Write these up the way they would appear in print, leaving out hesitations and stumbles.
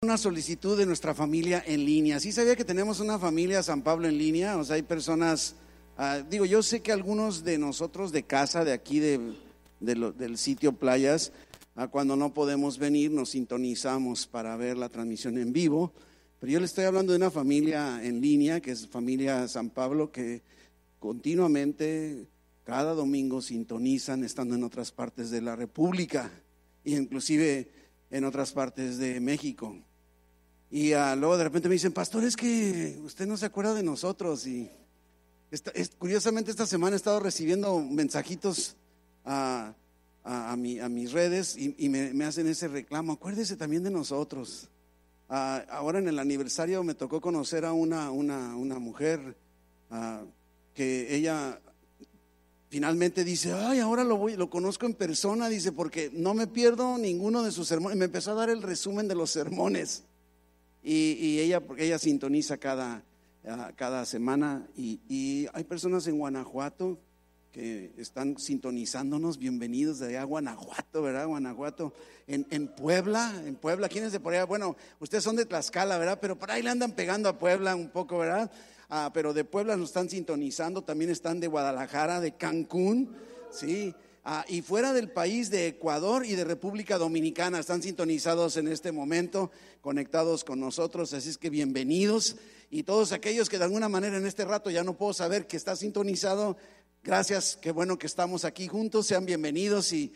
Una solicitud de nuestra familia en línea. ¿Sí sabía que tenemos una familia San Pablo en línea? O sea, hay personas, yo sé que algunos de nosotros de casa, de aquí del sitio Playas, cuando no podemos venir nos sintonizamos para ver la transmisión en vivo, pero yo le estoy hablando de una familia en línea, que es familia San Pablo, que continuamente cada domingo sintonizan estando en otras partes de la República e inclusive en otras partes de México. Y luego de repente me dicen: pastor, es que usted no se acuerda de nosotros. Y curiosamente esta semana he estado recibiendo mensajitos a mis redes y me hacen ese reclamo: acuérdese también de nosotros. Ahora en el aniversario me tocó conocer a una mujer que ella finalmente dice: ay, ahora lo conozco en persona, dice, porque no me pierdo ninguno de sus sermones. Me empezó a dar el resumen de los sermones. Porque ella sintoniza cada semana y hay personas en Guanajuato que están sintonizándonos. Bienvenidos de allá a Guanajuato, ¿verdad? Guanajuato, en Puebla, ¿quiénes de por allá? Bueno, ustedes son de Tlaxcala, ¿verdad? Pero por ahí le andan pegando a Puebla un poco, ¿verdad? Pero de Puebla nos están sintonizando, también están de Guadalajara, de Cancún, ¿sí? Y fuera del país, de Ecuador y de República Dominicana, están sintonizados en este momento, conectados con nosotros. Así es que bienvenidos. Y todos aquellos que de alguna manera en este rato ya no puedo saber que está sintonizado, gracias, qué bueno que estamos aquí juntos, sean bienvenidos. Y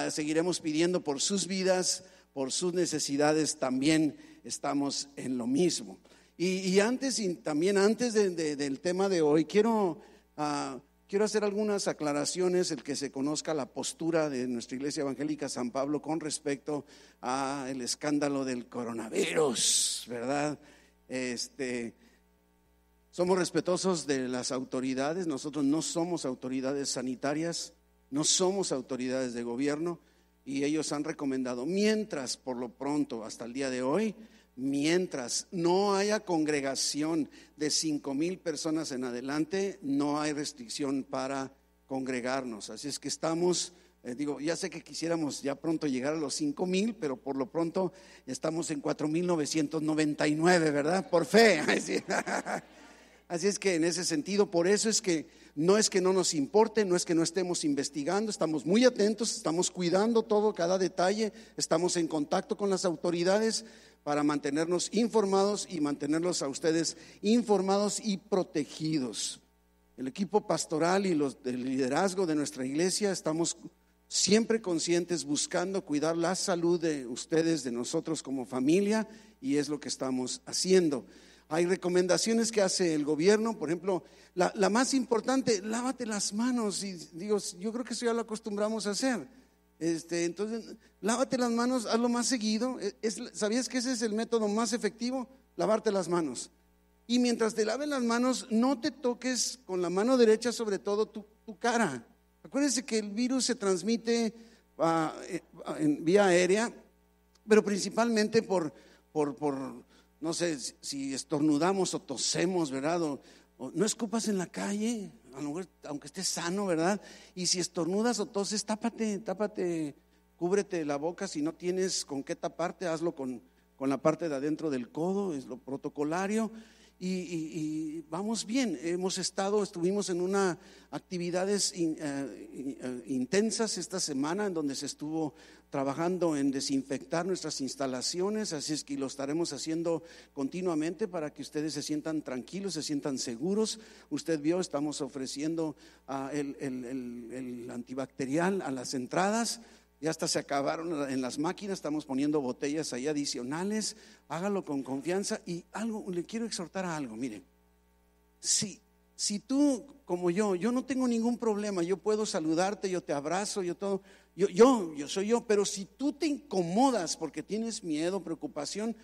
seguiremos pidiendo por sus vidas, por sus necesidades, también estamos en lo mismo. Y antes del tema de hoy, quiero hacer algunas aclaraciones, el que se conozca la postura de nuestra Iglesia Evangélica San Pablo con respecto al escándalo del coronavirus, ¿verdad? Somos respetuosos de las autoridades. Nosotros no somos autoridades sanitarias, no somos autoridades de gobierno, y ellos han recomendado, mientras, por lo pronto, hasta el día de hoy, mientras no haya congregación de 5,000 personas en adelante, no hay restricción para congregarnos. Así es que estamos, ya sé que quisiéramos ya pronto llegar a los 5,000, pero por lo pronto estamos en 4,999, ¿verdad? Por fe. Así es que en ese sentido, por eso es que no nos importe, no es que no estemos investigando, estamos muy atentos, estamos cuidando todo, cada detalle, estamos en contacto con las autoridades para mantenernos informados y mantenerlos a ustedes informados y protegidos. El equipo pastoral y el liderazgo de nuestra iglesia estamos siempre conscientes, buscando cuidar la salud de ustedes, de nosotros como familia, y es lo que estamos haciendo. Hay recomendaciones que hace el gobierno, por ejemplo, la más importante: lávate las manos. Y yo creo que eso ya lo acostumbramos a hacer. Entonces, lávate las manos, hazlo más seguido. ¿Sabías que ese es el método más efectivo? Lavarte las manos. Y mientras te laves las manos, no te toques con la mano derecha, sobre todo tu cara. Acuérdense que el virus se transmite en vía aérea, pero principalmente por no sé, si estornudamos o tosemos, ¿verdad? O no escupas en la calle, a lo mejor, aunque estés sano, ¿verdad? Y si estornudas o toses, tápate, cúbrete la boca. Si no tienes con qué taparte, hazlo con la parte de adentro del codo, es lo protocolario. Y vamos bien. Estuvimos en unas actividades intensas esta semana, en donde se estuvo trabajando en desinfectar nuestras instalaciones. Así es que lo estaremos haciendo continuamente para que ustedes se sientan tranquilos, se sientan seguros. Usted vio, estamos ofreciendo el antibacterial a las entradas. Ya hasta se acabaron en las máquinas, estamos poniendo botellas ahí adicionales. Hágalo con confianza. Y le quiero exhortar a algo. Mire, si tú como yo no tengo ningún problema, yo puedo saludarte, yo te abrazo, yo soy yo. Pero si tú te incomodas porque tienes miedo, preocupación,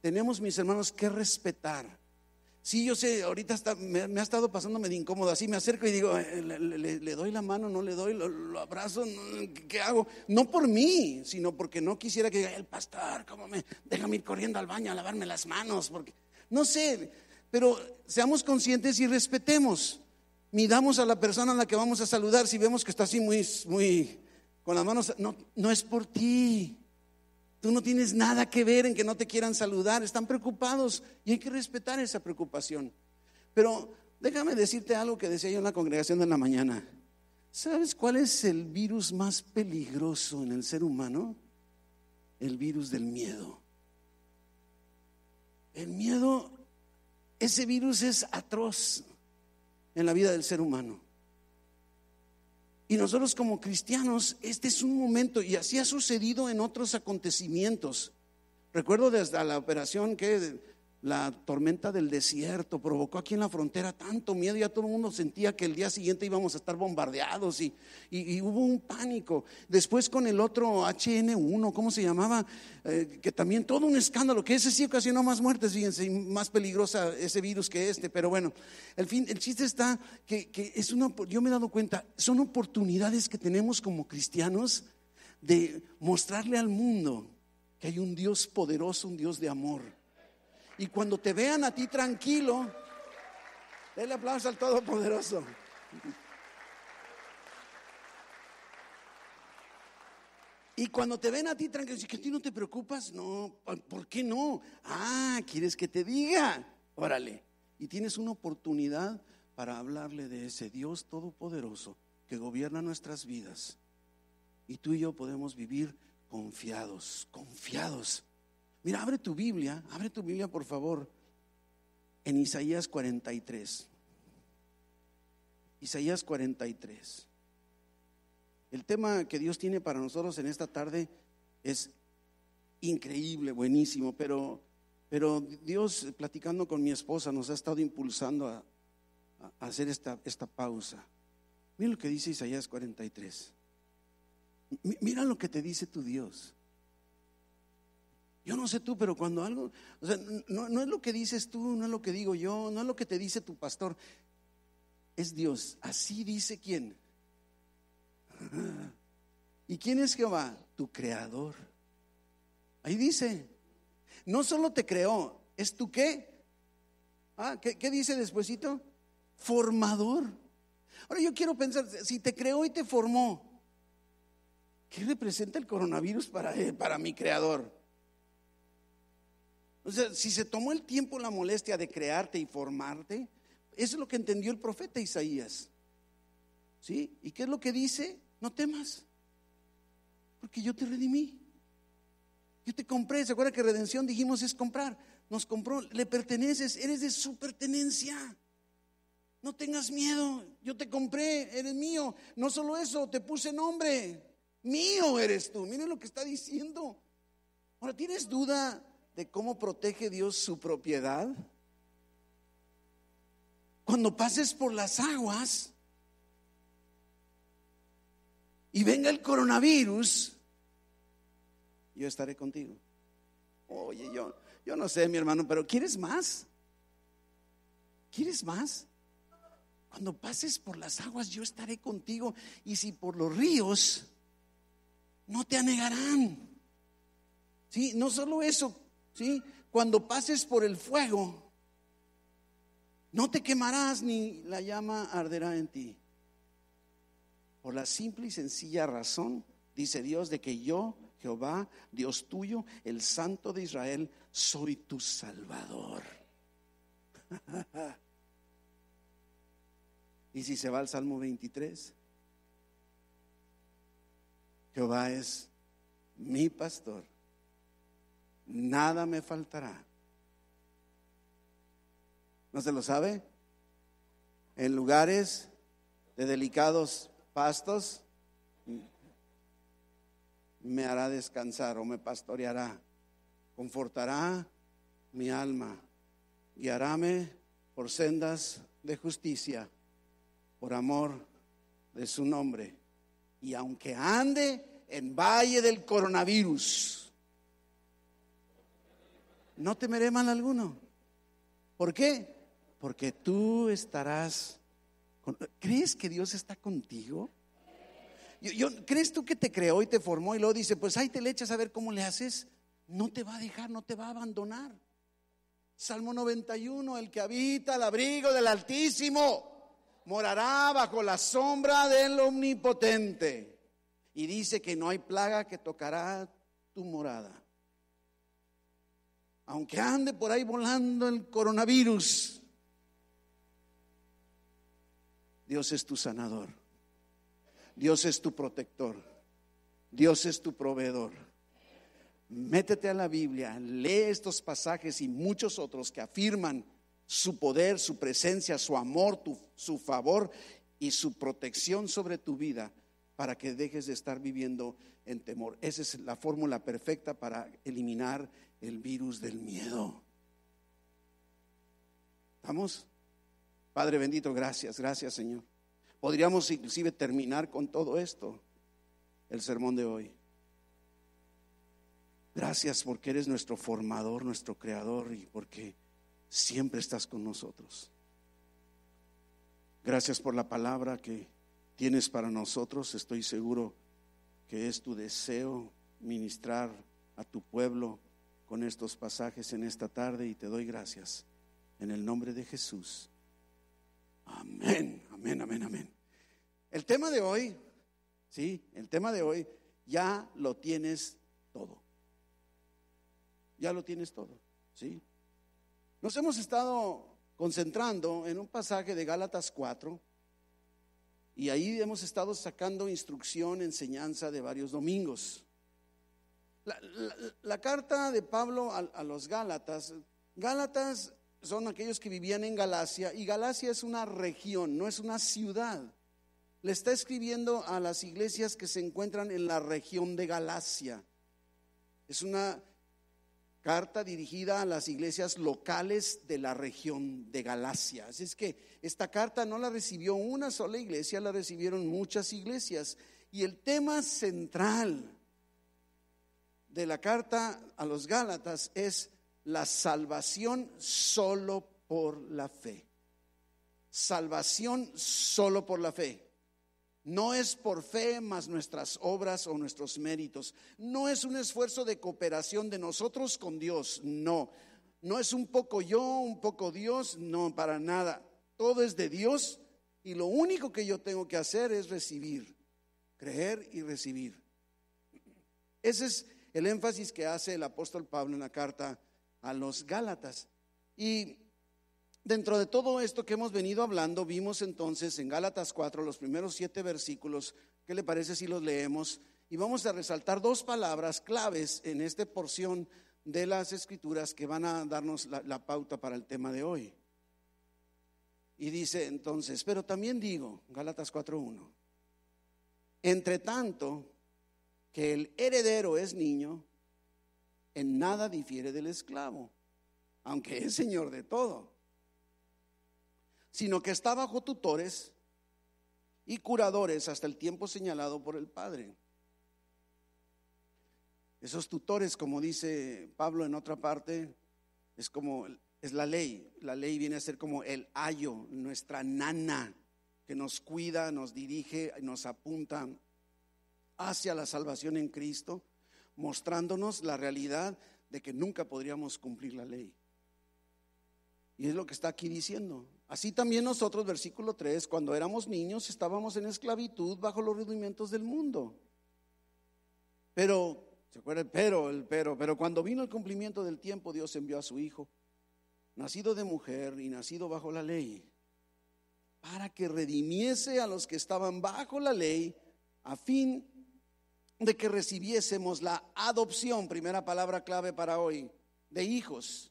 tenemos, mis hermanos, que respetar. Sí, yo sé, ahorita me ha estado pasando medio incómodo. Así me acerco y digo: ¿le doy la mano? ¿No le doy? ¿Lo abrazo? ¿Qué hago? No por mí, sino porque no quisiera que diga: el pastor, déjame ir corriendo al baño a lavarme las manos, porque no sé. Pero seamos conscientes y respetemos. Midamos a la persona a la que vamos a saludar. Si vemos que está así muy con las manos, no es por ti. Tú no tienes nada que ver en que no te quieran saludar. Están preocupados y hay que respetar esa preocupación. Pero déjame decirte algo que decía yo en la congregación de la mañana. ¿Sabes cuál es el virus más peligroso en el ser humano? El virus del miedo. El miedo, ese virus es atroz en la vida del ser humano. Y nosotros como cristianos, este es un momento, y así ha sucedido en otros acontecimientos. Recuerdo desde la operación que la tormenta del desierto provocó aquí en la frontera tanto miedo, ya todo el mundo sentía que el día siguiente íbamos a estar bombardeados y hubo un pánico. Después con el otro HN1, ¿cómo se llamaba? Que también todo un escándalo, que ese sí ocasionó más muertes, fíjense, y más peligrosa ese virus que este. Pero bueno, el chiste está que yo me he dado cuenta, son oportunidades que tenemos como cristianos de mostrarle al mundo que hay un Dios poderoso, un Dios de amor. Y cuando te vean a ti tranquilo, denle aplauso al Todopoderoso. Y cuando te ven a ti tranquilo, ¿que a ti no te preocupas? No, ¿por qué no? ¿Quieres que te diga? Órale. Y tienes una oportunidad para hablarle de ese Dios todopoderoso que gobierna nuestras vidas. Y tú y yo podemos vivir confiados. Mira, abre tu Biblia por favor, en Isaías 43. Isaías 43. El tema que Dios tiene para nosotros en esta tarde es increíble, buenísimo, pero Dios, platicando con mi esposa, nos ha estado impulsando a hacer esta pausa. Mira lo que dice Isaías 43. Mira lo que te dice tu Dios. Yo no sé tú, pero cuando algo, o sea, no es lo que dices tú, no es lo que digo yo, no es lo que te dice tu pastor, es Dios. Así dice ¿quién? ¿Y quién es Jehová? Tu creador. Ahí dice, no solo te creó, ¿es tu qué? ¿Qué dice despuesito? Formador. Ahora yo quiero pensar, si te creó y te formó, ¿qué representa el coronavirus para mi creador? O sea, si se tomó el tiempo, la molestia de crearte y formarte, eso es lo que entendió el profeta Isaías. ¿Sí? ¿Y qué es lo que dice? No temas, porque yo te redimí. Yo te compré. ¿Se acuerda que redención dijimos es comprar? Nos compró, le perteneces, eres de su pertenencia. No tengas miedo, yo te compré, eres mío. No solo eso, te puse nombre. Mío eres tú. Miren lo que está diciendo. Ahora, ¿tienes duda de cómo protege Dios su propiedad? Cuando pases por las aguas y venga el coronavirus, yo estaré contigo. Oye, yo no sé, mi hermano, pero ¿quieres más? ¿Quieres más? Cuando pases por las aguas, yo estaré contigo. Y si por los ríos, no te anegarán. ¿Sí? No solo eso, ¿sí? Cuando pases por el fuego, no te quemarás ni la llama arderá en ti. Por la simple y sencilla razón, dice Dios, de que yo, Jehová, Dios tuyo, el Santo de Israel, soy tu Salvador. Y si se va al Salmo 23, Jehová es mi pastor, nada me faltará. ¿No se lo sabe? En lugares de delicados pastos me hará descansar o me pastoreará, confortará mi alma, guiaráme por sendas de justicia, por amor de su nombre. Y aunque ande en valle del coronavirus, no temeré mal alguno. ¿Por qué? Porque tú estarás ¿Crees que Dios está contigo? ¿Crees tú que te creó y te formó y luego dice, pues ahí te le echas a ver cómo le haces? No te va a dejar, no te va a abandonar. Salmo 91, el que habita al abrigo del Altísimo morará bajo la sombra del Omnipotente. Y dice que no hay plaga que tocará tu morada. aunque ande por ahí volando el coronavirus, Dios es tu sanador, Dios es tu protector, Dios es tu proveedor. Métete a la Biblia, lee estos pasajes y muchos otros que afirman su poder, su presencia, su amor, su favor y su protección sobre tu vida, para que dejes de estar viviendo en temor. Esa es la fórmula perfecta para eliminar el virus del miedo. ¿Estamos? Padre bendito, gracias Señor. Podríamos inclusive terminar con todo esto, el sermón de hoy. Gracias porque eres nuestro formador, nuestro creador, y porque siempre estás con nosotros. Gracias por la palabra que tienes para nosotros. Estoy seguro que es tu deseo ministrar a tu pueblo con estos pasajes en esta tarde, y te doy gracias en el nombre de Jesús. Amén, amén, amén, amén. El tema de hoy, sí, el tema de hoy, ya lo tienes todo. Ya lo tienes todo, ¿sí? Nos hemos estado concentrando en un pasaje de Gálatas 4, y ahí hemos estado sacando instrucción, enseñanza de varios domingos. La carta de Pablo a los Gálatas son aquellos que vivían en Galacia, y Galacia es una región, no es una ciudad. Le está escribiendo a las iglesias que se encuentran en la región de Galacia. Es una carta dirigida a las iglesias locales de la región de Galacia. Así es que esta carta no la recibió una sola iglesia, la recibieron muchas iglesias. Y el tema central de la carta a los Gálatas es la salvación solo por la fe. Salvación solo por la fe. No es por fe más nuestras obras o nuestros méritos. No es un esfuerzo de cooperación de nosotros con Dios. No es un poco yo, un poco Dios. No, para nada. Todo es de Dios, y lo único que yo tengo que hacer es recibir, creer y recibir. Ese es el énfasis que hace el apóstol Pablo en la carta a los Gálatas. Y dentro de todo esto que hemos venido hablando, vimos entonces en Gálatas 4 los primeros 7 versículos. ¿Qué le parece si los leemos? Y vamos a resaltar 2 palabras claves en esta porción de las Escrituras que van a darnos la pauta para el tema de hoy. Y dice entonces: pero también digo, Gálatas 4:1, entre tanto que el heredero es niño, en nada difiere del esclavo, aunque es señor de todo, sino que está bajo tutores y curadores hasta el tiempo señalado por el Padre. Esos tutores, como dice Pablo en otra parte, es la ley. La ley viene a ser como el ayo, nuestra nana, que nos cuida, nos dirige, nos apunta hacia la salvación en Cristo, mostrándonos la realidad de que nunca podríamos cumplir la ley. Y es lo que está aquí diciendo. Así también nosotros, versículo 3, cuando éramos niños estábamos en esclavitud bajo los rudimentos del mundo. Pero, ¿se acuerda el pero cuando vino el cumplimiento del tiempo, Dios envió a su Hijo, nacido de mujer y nacido bajo la ley, para que redimiese a los que estaban bajo la ley, a fin de que recibiésemos la adopción, primera palabra clave para hoy, de hijos.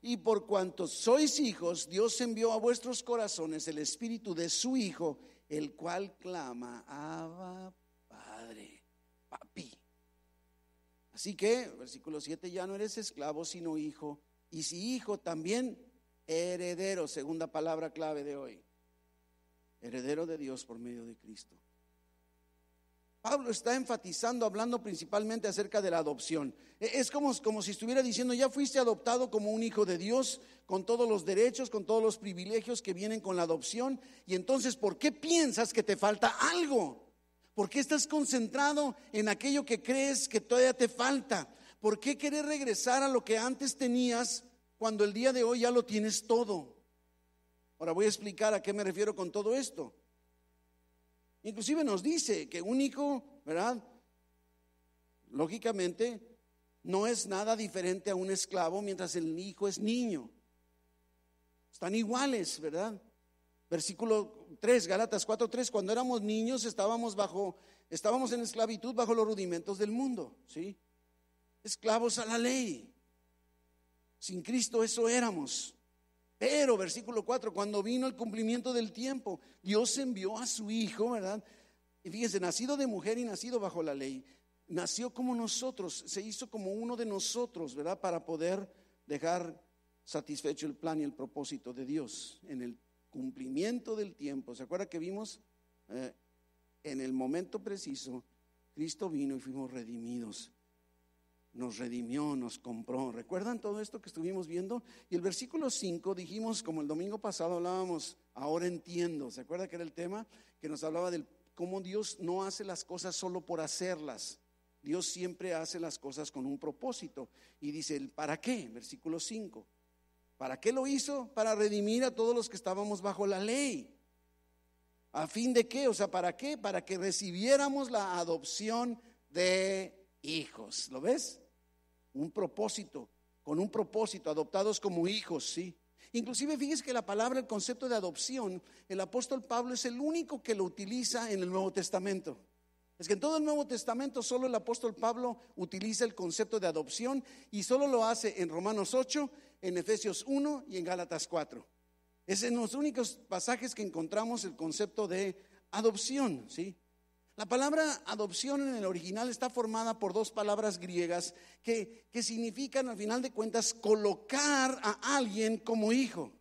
Y por cuanto sois hijos, Dios envió a vuestros corazones el espíritu de su Hijo, el cual clama: Abba, Padre, papi. Así que, versículo 7, ya no eres esclavo sino hijo, y si hijo también heredero, segunda palabra clave de hoy, heredero de Dios por medio de Cristo. Pablo está enfatizando, hablando principalmente acerca de la adopción. Es como si estuviera diciendo: ya fuiste adoptado como un hijo de Dios, con todos los derechos, con todos los privilegios que vienen con la adopción. Y entonces, ¿por qué piensas que te falta algo? ¿Por qué estás concentrado en aquello que crees que todavía te falta? ¿Por qué querer regresar a lo que antes tenías cuando el día de hoy ya lo tienes todo? Ahora voy a explicar a qué me refiero con todo esto. Inclusive nos dice que un hijo, ¿verdad? Lógicamente no es nada diferente a un esclavo mientras el hijo es niño. Están iguales, ¿verdad? Versículo 3, Gálatas 4:3, cuando éramos niños estábamos en esclavitud bajo los rudimentos del mundo, ¿sí? Esclavos a la ley. Sin Cristo eso éramos. Pero, versículo 4, cuando vino el cumplimiento del tiempo, Dios envió a su Hijo, ¿verdad? Y fíjense, nacido de mujer y nacido bajo la ley, nació como nosotros, se hizo como uno de nosotros, ¿verdad? Para poder dejar satisfecho el plan y el propósito de Dios en el cumplimiento del tiempo. ¿Se acuerda que vimos? En el momento preciso, Cristo vino y fuimos redimidos. Nos redimió, nos compró. ¿Recuerdan todo esto que estuvimos viendo? Y el versículo 5 dijimos, como el domingo pasado hablábamos, ahora entiendo. ¿Se acuerda que era el tema? Que nos hablaba del cómo Dios no hace las cosas solo por hacerlas. Dios siempre hace las cosas con un propósito. Y dice, ¿para qué? Versículo 5. ¿Para qué lo hizo? Para redimir a todos los que estábamos bajo la ley. ¿A fin de qué? O sea, ¿para qué? Para que recibiéramos la adopción de hijos. ¿Lo ves? Un propósito, con un propósito, adoptados como hijos, ¿sí? Inclusive fíjese que la palabra, el concepto de adopción, el apóstol Pablo es el único que lo utiliza en el Nuevo Testamento. Es que en todo el Nuevo Testamento solo el apóstol Pablo utiliza el concepto de adopción y solo lo hace en Romanos 8, en Efesios 1 y en Gálatas 4. Es en los únicos pasajes que encontramos el concepto de adopción, ¿sí? La palabra adopción en el original está formada por dos palabras griegas que significan, al final de cuentas, colocar a alguien como hijo.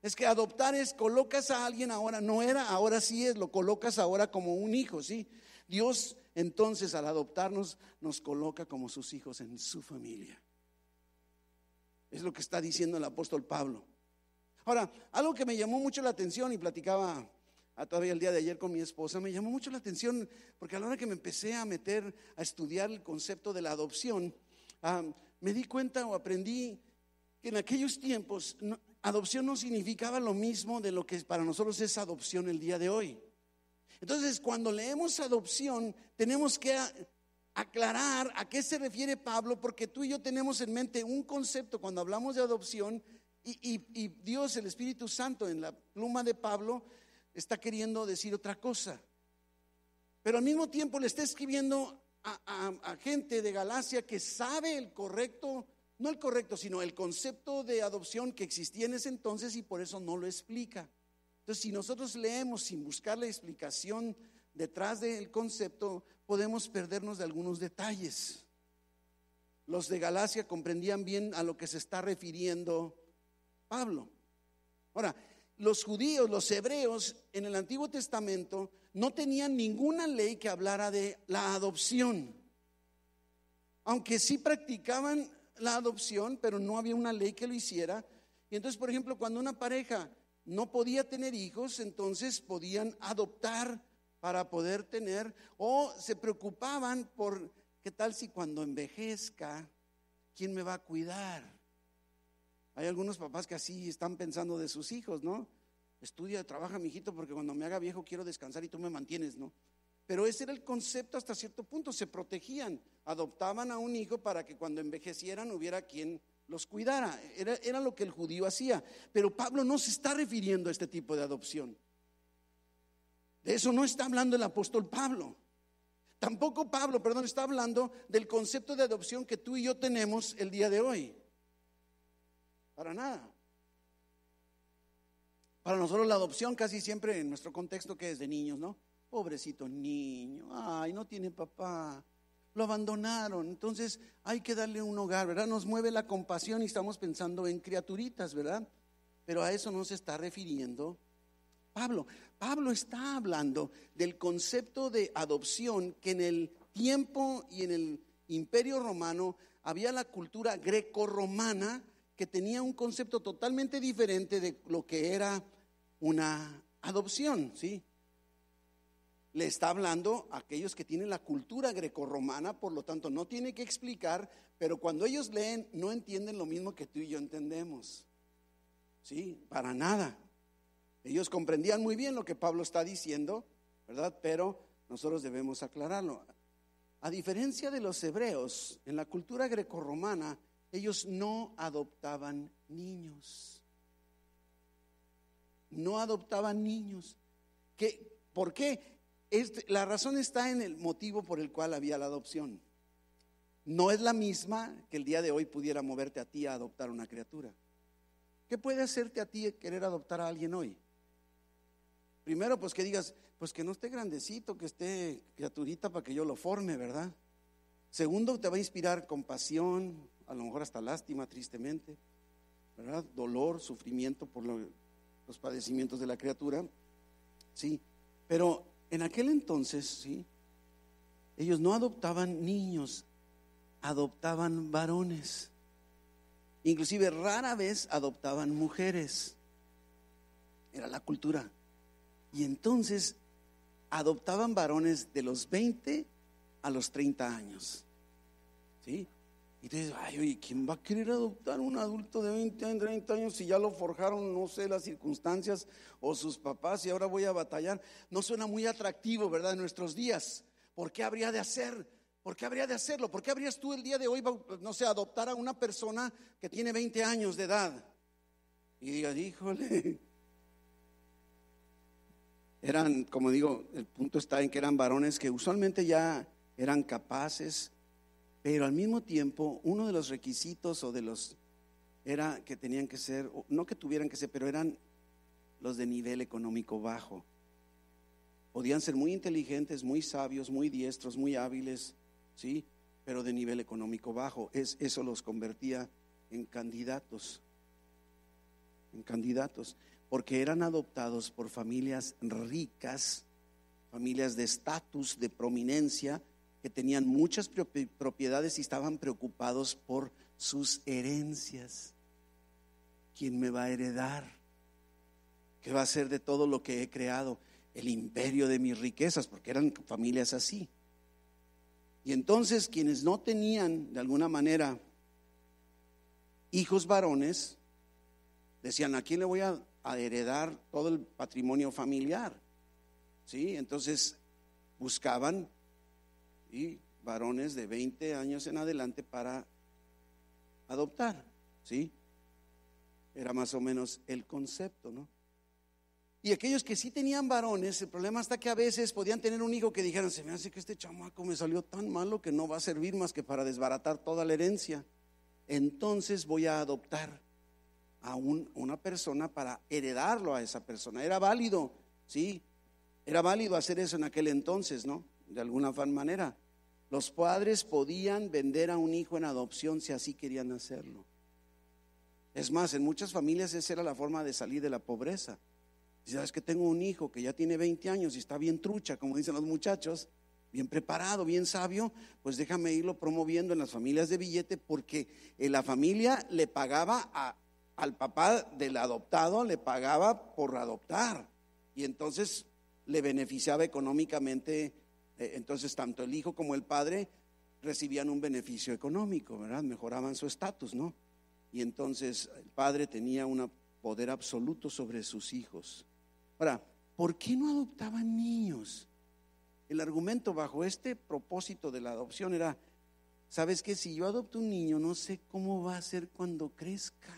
Es que adoptar es colocas a alguien, ahora no era, ahora sí es, lo colocas ahora como un hijo, ¿sí? Dios entonces al adoptarnos nos coloca como sus hijos en su familia. Es lo que está diciendo el apóstol Pablo. Ahora, algo que me llamó mucho la atención y platicaba todavía el día de ayer con mi esposa, me llamó mucho la atención porque a la hora que me empecé a meter a estudiar el concepto de la adopción, me di cuenta o aprendí que en aquellos tiempos adopción no significaba lo mismo de lo que para nosotros es adopción el día de hoy. Entonces, cuando leemos adopción, tenemos que aclarar a qué se refiere Pablo, porque tú y yo tenemos en mente un concepto cuando hablamos de adopción y Dios, el Espíritu Santo, en la pluma de Pablo está queriendo decir otra cosa. Pero al mismo tiempo le está escribiendo a gente de Galacia que sabe el correcto, no el correcto, sino el concepto de adopción que existía en ese entonces y por eso no lo explica. Entonces, si nosotros leemos sin buscar la explicación detrás del concepto, podemos perdernos de algunos detalles. Los de Galacia comprendían bien a lo que se está refiriendo Pablo. Ahora, los judíos, los hebreos en el Antiguo Testamento no tenían ninguna ley que hablara de la adopción, aunque sí practicaban la adopción, pero no había una ley que lo hiciera. Y entonces, por ejemplo, cuando una pareja no podía tener hijos, entonces podían adoptar para poder tener, o se preocupaban por qué tal si cuando envejezca, ¿quién me va a cuidar? Hay algunos papás que así están pensando de sus hijos, ¿no? Estudia, trabaja, mijito, porque cuando me haga viejo quiero descansar y tú me mantienes, ¿no? Pero ese era el concepto hasta cierto punto, se protegían, adoptaban a un hijo para que cuando envejecieran hubiera quien los cuidara. Era lo que el judío hacía. Pero Pablo no se está refiriendo a este tipo de adopción. De eso no está hablando el apóstol Pablo. Tampoco Pablo, está hablando del concepto de adopción que tú y yo tenemos el día de hoy. Para nada. Para nosotros la adopción casi siempre en nuestro contexto que es de niños, ¿no? Pobrecito niño, ay, no tiene papá, lo abandonaron, entonces hay que darle un hogar, ¿verdad? Nos mueve la compasión y estamos pensando en criaturitas, ¿verdad? Pero a eso no se está refiriendo Pablo. Pablo está hablando del concepto de adopción que en el tiempo y en el Imperio Romano había la cultura greco-romana que tenía un concepto totalmente diferente de lo que era una adopción, ¿sí? Le está hablando a aquellos que tienen la cultura grecorromana, por lo tanto no tiene que explicar, pero cuando ellos leen no entienden lo mismo que tú y yo entendemos. Sí, para nada. Ellos comprendían muy bien lo que Pablo está diciendo, ¿verdad? Pero nosotros debemos aclararlo. a diferencia de los hebreos, en la cultura grecorromana, ellos no adoptaban niños. No adoptaban niños. ¿Por qué? La razón está en el motivo por el cual había la adopción. No es la misma que el día de hoy pudiera moverte a ti a adoptar una criatura. ¿Qué puede hacerte a ti querer adoptar a alguien hoy? Primero, pues que digas, pues que no esté grandecito, que esté criaturita para que yo lo forme, ¿verdad? Segundo, te va a inspirar compasión, a lo mejor hasta lástima, tristemente, ¿verdad? Dolor, sufrimiento por los padecimientos de la criatura, sí. Pero en aquel entonces, sí, ellos no adoptaban niños, adoptaban varones. Inclusive rara vez adoptaban mujeres. Era la cultura. Y entonces adoptaban varones de los 20 a los 30 años. ¿Sí? Y tú dices, ay, oye, ¿quién va a querer adoptar un adulto de 20 a 30 años si ya lo forjaron, no sé, las circunstancias o sus papás y ahora voy a batallar? No suena muy atractivo, ¿verdad? En nuestros días. ¿Por qué habría de hacer? ¿Por qué habría de hacerlo? ¿Por qué habrías tú el día de hoy, no sé, adoptar a una persona que tiene 20 años de edad? Y digas, híjole. Eran, como digo, el punto está en que eran varones que usualmente ya eran capaces, pero al mismo tiempo uno de los requisitos era que tenían que ser, no que tuvieran que ser, pero eran los de nivel económico bajo. Podían ser muy inteligentes, muy sabios, muy diestros, muy hábiles, ¿sí? Pero de nivel económico bajo. Eso los convertía en candidatos. Porque eran adoptados por familias ricas, familias de estatus, de prominencia, que tenían muchas propiedades y estaban preocupados por sus herencias. ¿Quién me va a heredar? ¿Qué va a hacer de todo lo que he creado? El imperio de mis riquezas, porque eran familias así. Y entonces quienes no tenían de alguna manera hijos varones, decían, ¿a quién le voy a heredar todo el patrimonio familiar? ¿Sí? Entonces buscaban varones de 20 años en adelante para adoptar, ¿sí? Era más o menos el concepto, ¿no? Y aquellos que sí tenían varones, el problema está que a veces podían tener un hijo que dijeran, se me hace que este chamaco me salió tan malo que no va a servir más que para desbaratar toda la herencia. Entonces voy a adoptar a una persona para heredarlo a esa persona. Era válido, ¿sí? Era válido hacer eso en aquel entonces, ¿no? De alguna manera. Los padres podían vender a un hijo en adopción si así querían hacerlo. Es más, en muchas familias esa era la forma de salir de la pobreza. Si sabes que tengo un hijo que ya tiene 20 años y está bien trucha, como dicen los muchachos, bien preparado, bien sabio, pues déjame irlo promoviendo en las familias de billete, porque la familia le pagaba al papá del adoptado, le pagaba por adoptar, y entonces le beneficiaba económicamente. Entonces tanto el hijo como el padre recibían un beneficio económico, ¿verdad? Mejoraban su estatus, ¿no? Y entonces el padre tenía un poder absoluto sobre sus hijos. Ahora, ¿por qué no adoptaban niños? El argumento bajo este propósito de la adopción era, ¿sabes qué? Si yo adopto un niño, no sé cómo va a ser cuando crezca.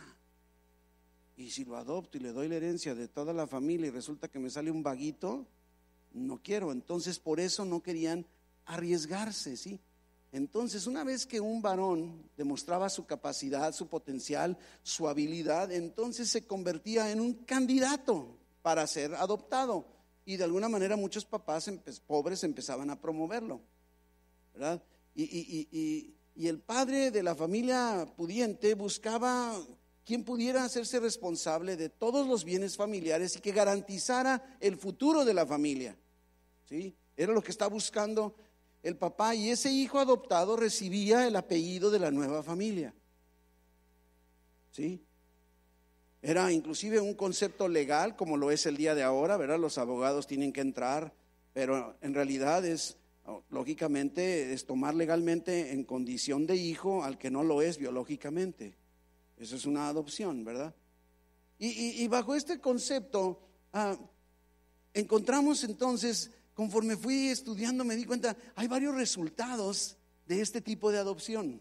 Y si lo adopto y le doy la herencia de toda la familia y resulta que me sale un vaguito, no quiero. Entonces por eso no querían arriesgarse, ¿sí? Entonces una vez que un varón demostraba su capacidad, su potencial, su habilidad, entonces se convertía en un candidato para ser adoptado. Y de alguna manera muchos papás pobres empezaban a promoverlo, ¿verdad? Y el padre de la familia pudiente buscaba quien pudiera hacerse responsable de todos los bienes familiares y que garantizara el futuro de la familia, ¿sí? Era lo que estaba buscando el papá, y ese hijo adoptado recibía el apellido de la nueva familia, ¿sí? Era inclusive un concepto legal, como lo es el día de ahora, ¿verdad? Los abogados tienen que entrar, pero en realidad lógicamente, es tomar legalmente en condición de hijo al que no lo es biológicamente. Eso es una adopción, ¿verdad? Y bajo este concepto encontramos entonces conforme fui estudiando me di cuenta, hay varios resultados de este tipo de adopción.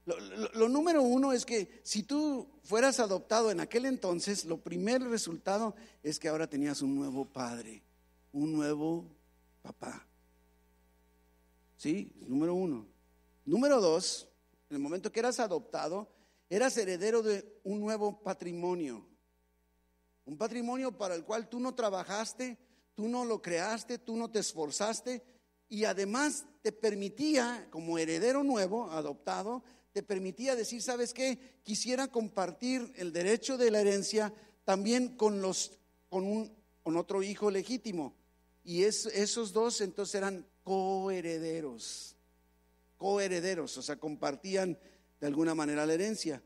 Lo número uno es que si tú fueras adoptado en aquel entonces, lo primer resultado es que ahora tenías un nuevo padre, un nuevo papá. ¿Sí? Número uno. Número dos, en el momento que eras adoptado, eras heredero de un nuevo patrimonio. Un patrimonio para el cual tú no trabajaste, tú no lo creaste, tú no te esforzaste, y además te permitía, como heredero nuevo, adoptado, te permitía decir, ¿sabes qué? Quisiera compartir el derecho de la herencia también con otro hijo legítimo. Y esos dos entonces eran coherederos, o sea, compartían de alguna manera la herencia.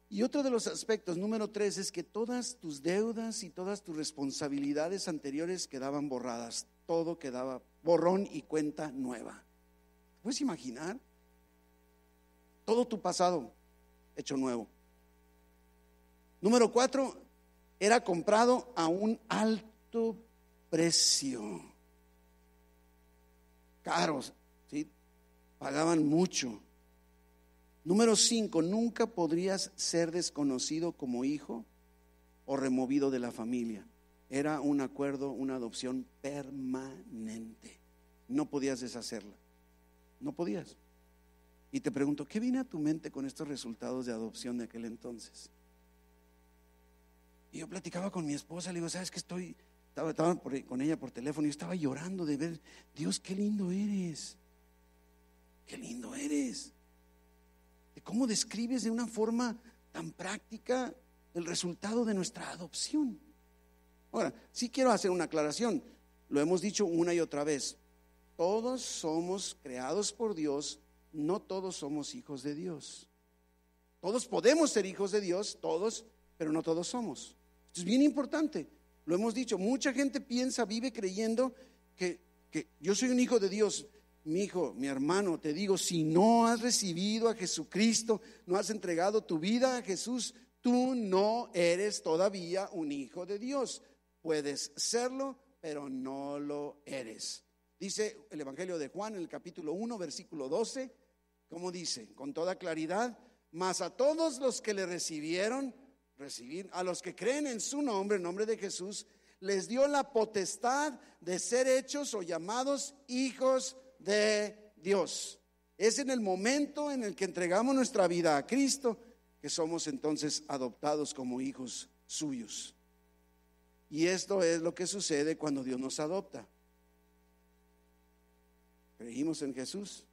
Y otro de los aspectos, número 3, es que todas tus deudas y todas tus responsabilidades anteriores quedaban borradas. Todo quedaba borrón y cuenta nueva. ¿Puedes imaginar? Todo tu pasado hecho nuevo. Número 4, era comprado a un alto precio. Caros, ¿sí? Pagaban mucho. Número 5, nunca podrías ser desconocido como hijo o removido de la familia. Era un acuerdo, una adopción permanente. No podías deshacerla. No podías. Y te pregunto, ¿qué viene a tu mente con estos resultados de adopción de aquel entonces? Y yo platicaba con mi esposa, le digo, ¿sabes qué? Estaba con ella por teléfono y yo estaba llorando de ver, Dios, qué lindo eres. Qué lindo eres. De cómo describes de una forma tan práctica el resultado de nuestra adopción. Ahora, sí quiero hacer una aclaración. Lo hemos dicho una y otra vez. Todos somos creados por Dios. No todos somos hijos de Dios. Todos podemos ser hijos de Dios, todos, pero no todos somos. Esto es bien importante. Lo hemos dicho, mucha gente vive creyendo que yo soy un hijo de Dios. Mi hijo, mi hermano, te digo, si no has recibido a Jesucristo, no has entregado tu vida a Jesús, tú no eres todavía un hijo de Dios. Puedes serlo, pero no lo eres. Dice el Evangelio de Juan en el capítulo 1, versículo 12, ¿cómo dice? Con toda claridad, mas a todos los que le recibieron, a los que creen en su nombre, el nombre de Jesús, les dio la potestad de ser hechos o llamados hijos de Dios. Es en el momento en el que entregamos nuestra vida a Cristo que somos entonces adoptados como hijos suyos. Y esto es lo que sucede cuando Dios nos adopta. Creímos en Jesús,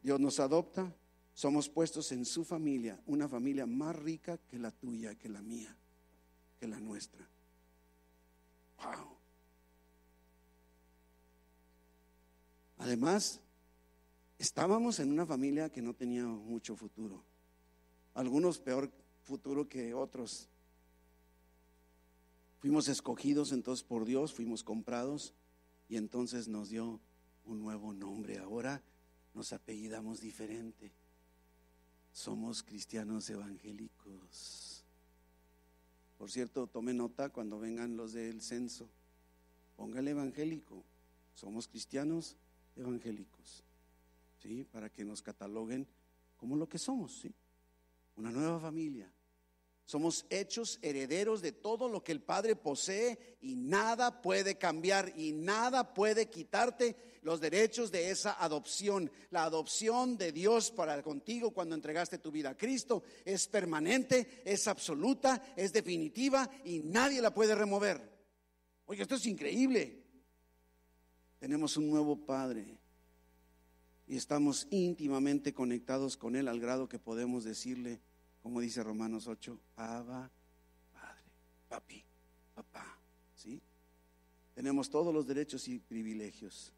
Dios nos adopta, somos puestos en su familia, una familia más rica que la tuya, que la mía, que la nuestra. Wow. Además, estábamos en una familia que no tenía mucho futuro. Algunos peor futuro que otros. Fuimos escogidos entonces por Dios, fuimos comprados y entonces nos dio un nuevo nombre. Ahora nos apellidamos diferente. Somos cristianos evangélicos. Por cierto, tome nota cuando vengan los del censo. Póngale evangélico. Somos cristianos evangélicos, ¿sí? Para que nos cataloguen como lo que somos, ¿sí? Una nueva familia. Somos hechos herederos de todo lo que el Padre posee y nada puede cambiar y nada puede quitarte los derechos de esa adopción. La adopción de Dios para contigo cuando entregaste tu vida a Cristo es permanente, es absoluta, es definitiva y nadie la puede remover. Oye, esto es increíble. Tenemos un nuevo Padre y estamos íntimamente conectados con Él al grado que podemos decirle, como dice Romanos 8, Abba, Padre, papi, papá, ¿sí? Tenemos todos los derechos y privilegios.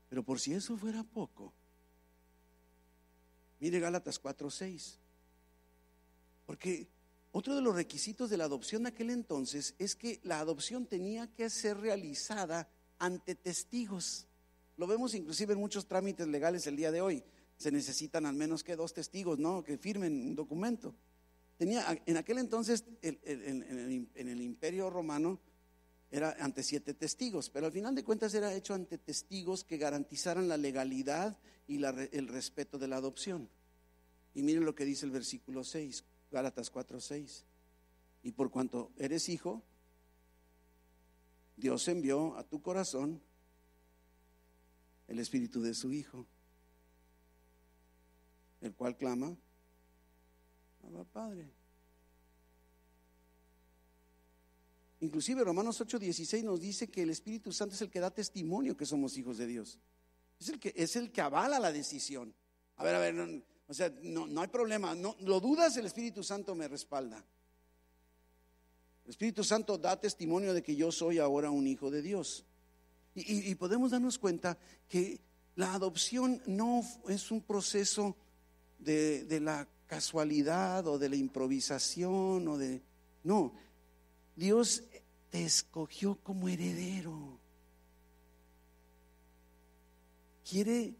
Pero por si eso fuera poco, mire Gálatas 4:6. Porque otro de los requisitos de la adopción de aquel entonces es que la adopción tenía que ser realizada ante testigos. Lo vemos inclusive en muchos trámites legales el día de hoy. Se necesitan al menos que 2 testigos, ¿no? Que firmen un documento. En aquel entonces, en el Imperio Romano, era ante 7 testigos, pero al final de cuentas era hecho ante testigos que garantizaran la legalidad y el respeto de la adopción. Y miren lo que dice el versículo 6, Gálatas 4:6. Y por cuanto eres hijo, Dios envió a tu corazón el espíritu de su Hijo, el cual clama: Abba, Padre. Inclusive Romanos 8:16 nos dice que el Espíritu Santo es el que da testimonio que somos hijos de Dios. Es el que avala la decisión. A ver, no, o sea, no hay problema. No lo dudas, el Espíritu Santo me respalda. El Espíritu Santo da testimonio de que yo soy ahora un hijo de Dios. Y podemos darnos cuenta que la adopción no es un proceso de la casualidad o de la improvisación no. Dios te escogió como heredero. Quiere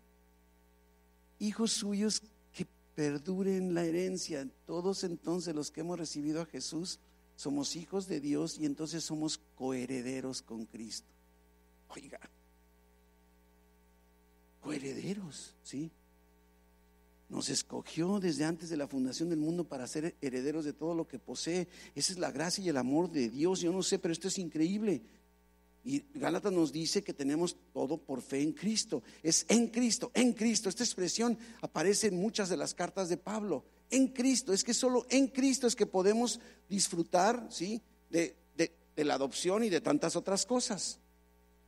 hijos suyos que perduren la herencia. Todos entonces los que hemos recibido a Jesús somos hijos de Dios y entonces somos coherederos con Cristo. Oiga, coherederos, ¿sí? Nos escogió desde antes de la fundación del mundo para ser herederos de todo lo que posee. Esa es la gracia y el amor de Dios. Yo no sé, pero esto es increíble. Y Gálatas nos dice que tenemos todo por fe en Cristo. Es en Cristo, en Cristo. Esta expresión aparece en muchas de las cartas de Pablo. En Cristo, es que solo en Cristo es que podemos disfrutar, ¿sí?, de la adopción y de tantas otras cosas.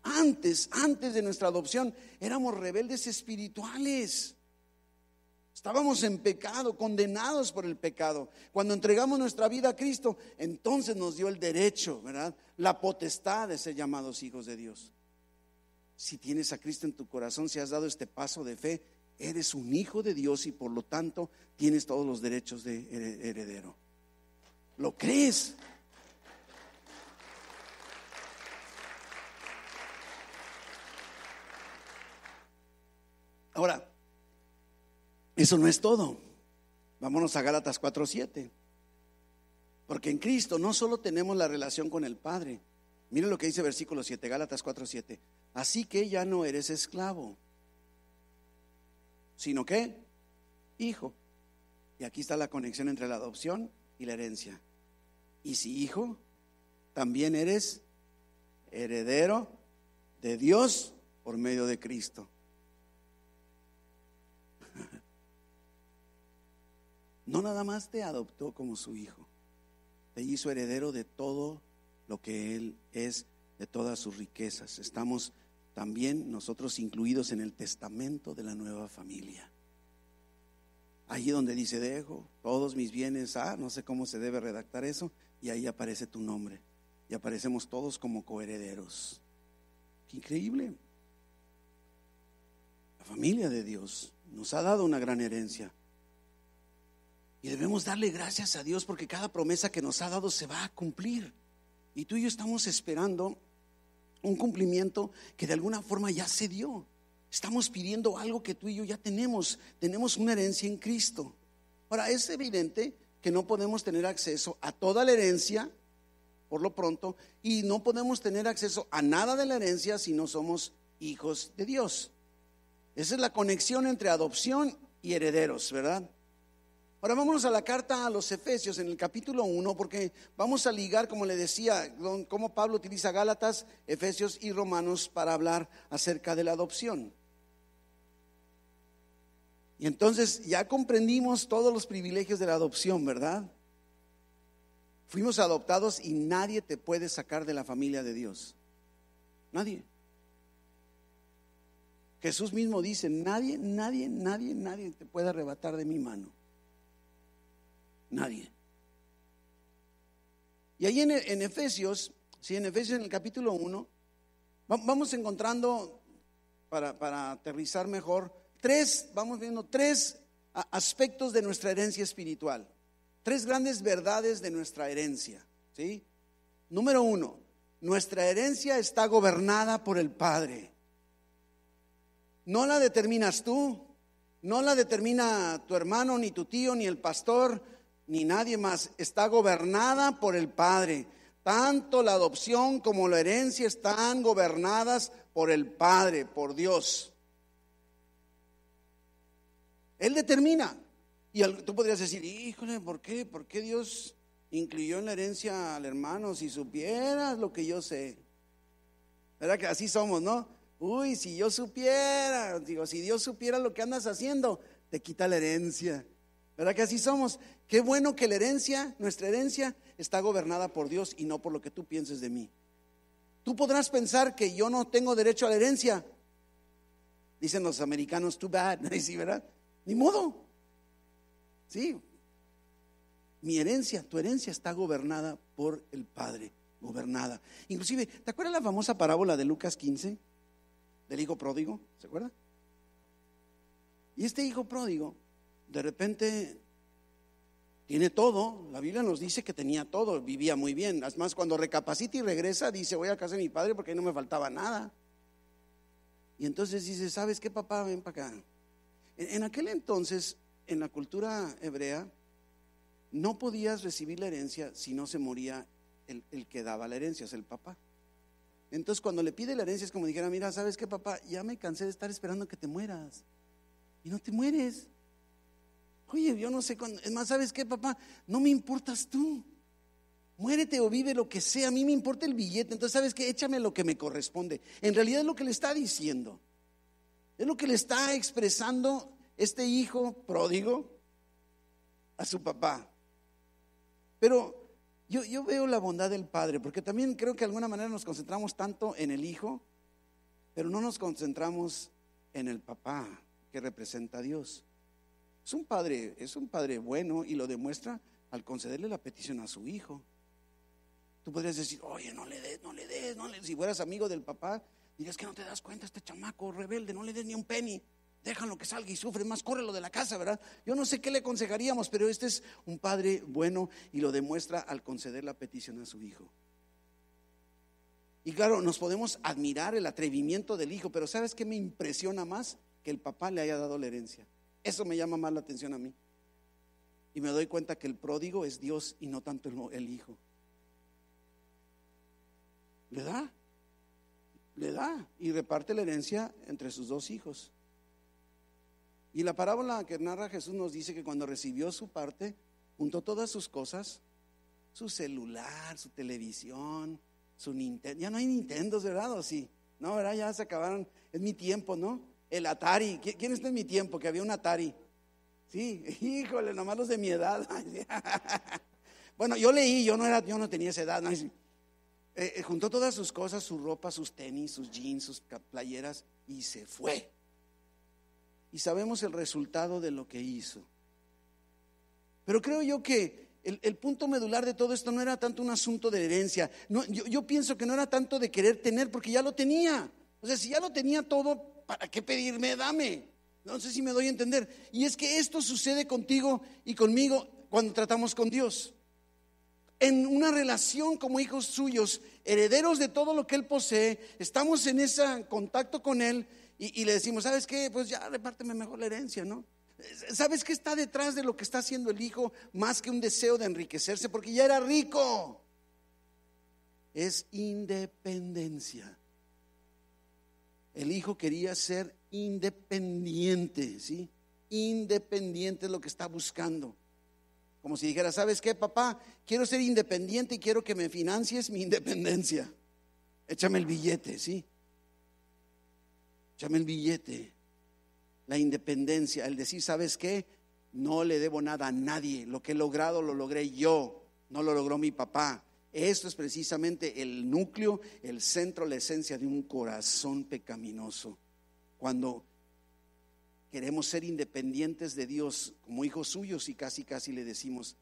Antes de nuestra adopción éramos rebeldes espirituales. Estábamos en pecado, condenados por el pecado. Cuando entregamos nuestra vida a Cristo, entonces nos dio el derecho, ¿verdad?, la potestad de ser llamados hijos de Dios. Si tienes a Cristo en tu corazón, si has dado este paso de fe, eres un hijo de Dios y por lo tanto tienes todos los derechos de heredero. ¿Lo crees? Ahora, eso no es todo. Vámonos a Gálatas 4:7. Porque en Cristo no solo tenemos la relación con el Padre. Miren lo que dice versículo 7, Gálatas 4:7. Así que ya no eres esclavo, sino que hijo. Y aquí está la conexión entre la adopción y la herencia. Y si hijo, también eres heredero de Dios por medio de Cristo. No nada más te adoptó como su hijo, te hizo heredero de todo lo que Él es, de todas sus riquezas. Estamos también nosotros incluidos en el testamento de la nueva familia. Allí donde dice: dejo todos mis bienes no sé cómo se debe redactar eso, y ahí aparece tu nombre y aparecemos todos como coherederos. ¡Qué increíble! La familia de Dios nos ha dado una gran herencia. Y debemos darle gracias a Dios porque cada promesa que nos ha dado se va a cumplir. Y tú y yo estamos esperando un cumplimiento que de alguna forma ya se dio. Estamos pidiendo algo que tú y yo ya tenemos. Tenemos una herencia en Cristo. Ahora, es evidente que no podemos tener acceso a toda la herencia por lo pronto, y no podemos tener acceso a nada de la herencia si no somos hijos de Dios. Esa es la conexión entre adopción y herederos, ¿verdad? Ahora vámonos a la carta a los Efesios en el capítulo 1, porque vamos a ligar, como le decía, cómo Pablo utiliza Gálatas, Efesios y Romanos para hablar acerca de la adopción. Y entonces ya comprendimos todos los privilegios de la adopción, ¿verdad? Fuimos adoptados y nadie te puede sacar de la familia de Dios. Nadie. Jesús mismo dice: nadie te puede arrebatar de mi mano. Nadie. Y ahí en Efesios, sí, en Efesios en el capítulo 1, vamos encontrando, para aterrizar mejor, vamos viendo tres aspectos de nuestra herencia espiritual. Tres grandes verdades de nuestra herencia, ¿sí? Número 1, nuestra herencia está gobernada por el Padre. No la determinas tú, no la determina tu hermano, ni tu tío, ni el pastor, ni nadie más. Está gobernada por el Padre. Tanto la adopción como la herencia están gobernadas por el Padre, por Dios. Él determina. Y tú podrías decir, híjole, ¿por qué? ¿Por qué Dios incluyó en la herencia al hermano? Si supieras lo que yo sé. ¿Verdad que así somos, no? Uy, si yo supiera, digo, si Dios supiera lo que andas haciendo, te quita la herencia. ¿Verdad que así somos? Qué bueno que la herencia, nuestra herencia, está gobernada por Dios y no por lo que tú pienses de mí. Tú podrás pensar que yo no tengo derecho a la herencia. Dicen los americanos, too bad. Sí, ¿verdad? Ni modo. Sí. Mi herencia, tu herencia está gobernada por el Padre. Gobernada. Inclusive, ¿te acuerdas la famosa parábola de Lucas 15? Del hijo pródigo, ¿se acuerda? Y este hijo pródigo, de repente, tiene todo. La Biblia nos dice que tenía todo, vivía muy bien. Además, cuando recapacita y regresa, dice, voy a casa de mi padre porque ahí no me faltaba nada. Y entonces dice, ¿sabes qué, papá? Ven para acá. En aquel entonces, en la cultura hebrea, no podías recibir la herencia si no se moría el que daba la herencia, o sea, el papá. Entonces cuando le pide la herencia es como dijera, mira, ¿sabes qué, papá? Ya me cansé de estar esperando que te mueras y no te mueres. Oye, yo no sé cuándo. Es más, ¿sabes qué, papá? No me importas tú. Muérete o vive, lo que sea, a mí me importa el billete. Entonces, ¿sabes qué? Échame lo que me corresponde. En realidad es lo que le está diciendo. Es lo que le está expresando este hijo pródigo a su papá. Pero yo veo la bondad del Padre, porque también creo que de alguna manera nos concentramos tanto en el hijo, pero no nos concentramos en el papá que representa a Dios. Es un padre bueno y lo demuestra al concederle la petición a su hijo. Tú podrías decir, oye, no le des. Si fueras amigo del papá, dirías que no te das cuenta, este chamaco rebelde, no le des ni un penny. Déjalo que salga y sufre más, córrelo de la casa, ¿verdad? Yo no sé qué le aconsejaríamos, pero este es un padre bueno y lo demuestra al conceder la petición a su hijo. Y claro, nos podemos admirar el atrevimiento del hijo, pero ¿sabes qué me impresiona más? Que el papá le haya dado la herencia. Eso me llama más la atención a mí. Y me doy cuenta que el pródigo es Dios y no tanto el hijo. Le da y reparte la herencia entre sus dos hijos. Y la parábola que narra Jesús nos dice que cuando recibió su parte, juntó todas sus cosas, su celular, su televisión, su Nintendo. Ya no hay Nintendos, ¿verdad? ¿O sí? No, ¿verdad? Ya se acabaron. Es mi tiempo, ¿no? El Atari. ¿Quién está en mi tiempo? Que había un Atari. Sí, híjole, nomás los de mi edad. Bueno, yo leí, yo no tenía esa edad. ¿No? Juntó todas sus cosas, su ropa, sus tenis, sus jeans, sus playeras y se fue. Y sabemos el resultado de lo que hizo. Pero creo yo que el punto medular de todo esto no era tanto un asunto de herencia. No, yo pienso que no era tanto de querer tener, porque ya lo tenía. O sea, si ya lo tenía todo, ¿para qué pedirme? Dame. No sé si me doy a entender. Y es que esto sucede contigo y conmigo cuando tratamos con Dios. En una relación como hijos suyos, herederos de todo lo que Él posee, estamos en ese contacto con Él. Y le decimos, ¿sabes qué? Pues ya repárteme mejor la herencia, ¿no? ¿Sabes qué está detrás de lo que está haciendo el hijo? Más que un deseo de enriquecerse, porque ya era rico. Es independencia. El hijo quería ser independiente, ¿sí? Independiente es lo que está buscando. Como si dijera, ¿sabes qué, papá? Quiero ser independiente y quiero que me financies mi independencia. Échame el billete, ¿sí? Échame el billete. La independencia, el decir, ¿sabes qué? No le debo nada a nadie. Lo que he logrado lo logré yo, no lo logró mi papá. Esto es precisamente el núcleo, el centro, la esencia de un corazón pecaminoso. Cuando queremos ser independientes de Dios como hijos suyos y casi le decimos,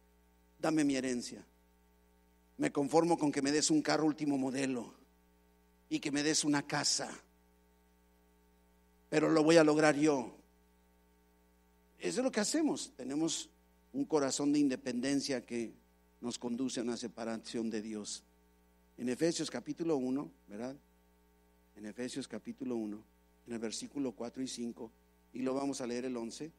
dame mi herencia. Me conformo con que me des un carro último modelo y que me des una casa, pero lo voy a lograr yo. Eso es lo que hacemos. Tenemos un corazón de independencia que nos conduce a una separación de Dios. En Efesios capítulo 1, ¿verdad? En Efesios capítulo 1, en el versículo 4 y 5, y lo vamos a leer el 11.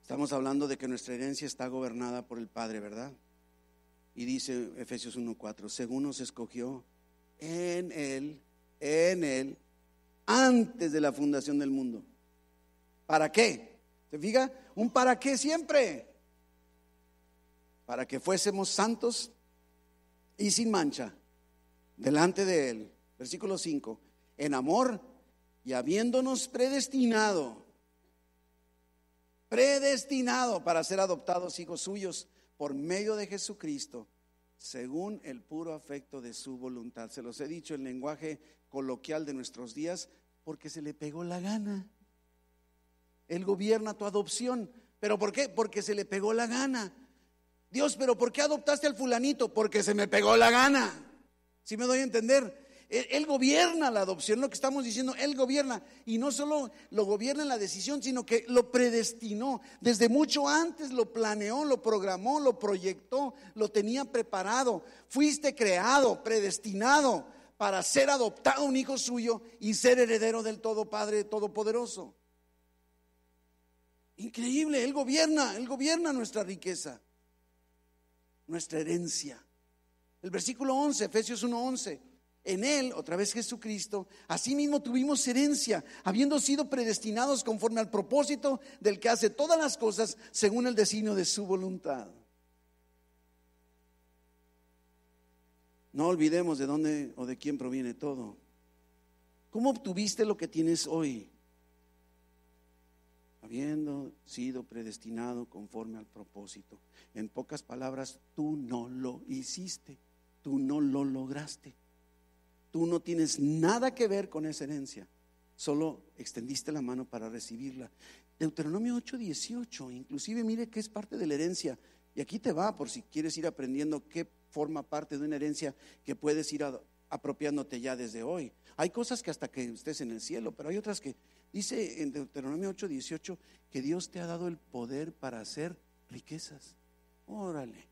Estamos hablando de que nuestra herencia está gobernada por el Padre, ¿verdad? Y dice Efesios 1:4, según nos escogió en Él, antes de la fundación del mundo. ¿Para qué? ¿Se fija? Un para qué siempre. Para que fuésemos santos y sin mancha delante de Él. Versículo 5, en amor y habiéndonos predestinado para ser adoptados hijos suyos por medio de Jesucristo, según el puro afecto de su voluntad. Se los he dicho en lenguaje coloquial de nuestros días, porque se le pegó la gana. Él gobierna tu adopción. ¿Pero por qué? Porque se le pegó la gana. Dios, ¿pero por qué adoptaste al fulanito? Porque se me pegó la gana. ¿Sí me doy a entender? Él gobierna la adopción, lo que estamos diciendo, Él gobierna. Y no solo lo gobierna en la decisión, sino que lo predestinó. Desde mucho antes lo planeó, lo programó, lo proyectó, lo tenía preparado. Fuiste creado, predestinado para ser adoptado un hijo suyo y ser heredero del todo Padre Todopoderoso. Increíble, Él gobierna nuestra riqueza, nuestra herencia. El versículo 11, Efesios 1:11. En Él, otra vez Jesucristo, asimismo tuvimos herencia, habiendo sido predestinados conforme al propósito del que hace todas las cosas según el designio de su voluntad. No olvidemos de dónde o de quién proviene todo. ¿Cómo obtuviste lo que tienes hoy? Habiendo sido predestinado conforme al propósito. En pocas palabras, tú no lo hiciste, tú no lo lograste. Tú no tienes nada que ver con esa herencia, solo extendiste la mano para recibirla. Deuteronomio 8:18, inclusive mire que es parte de la herencia. Y aquí te va por si quieres ir aprendiendo qué forma parte de una herencia que puedes ir apropiándote ya desde hoy. Hay cosas que hasta que estés en el cielo, pero hay otras que dice en Deuteronomio 8:18 que Dios te ha dado el poder para hacer riquezas. Órale.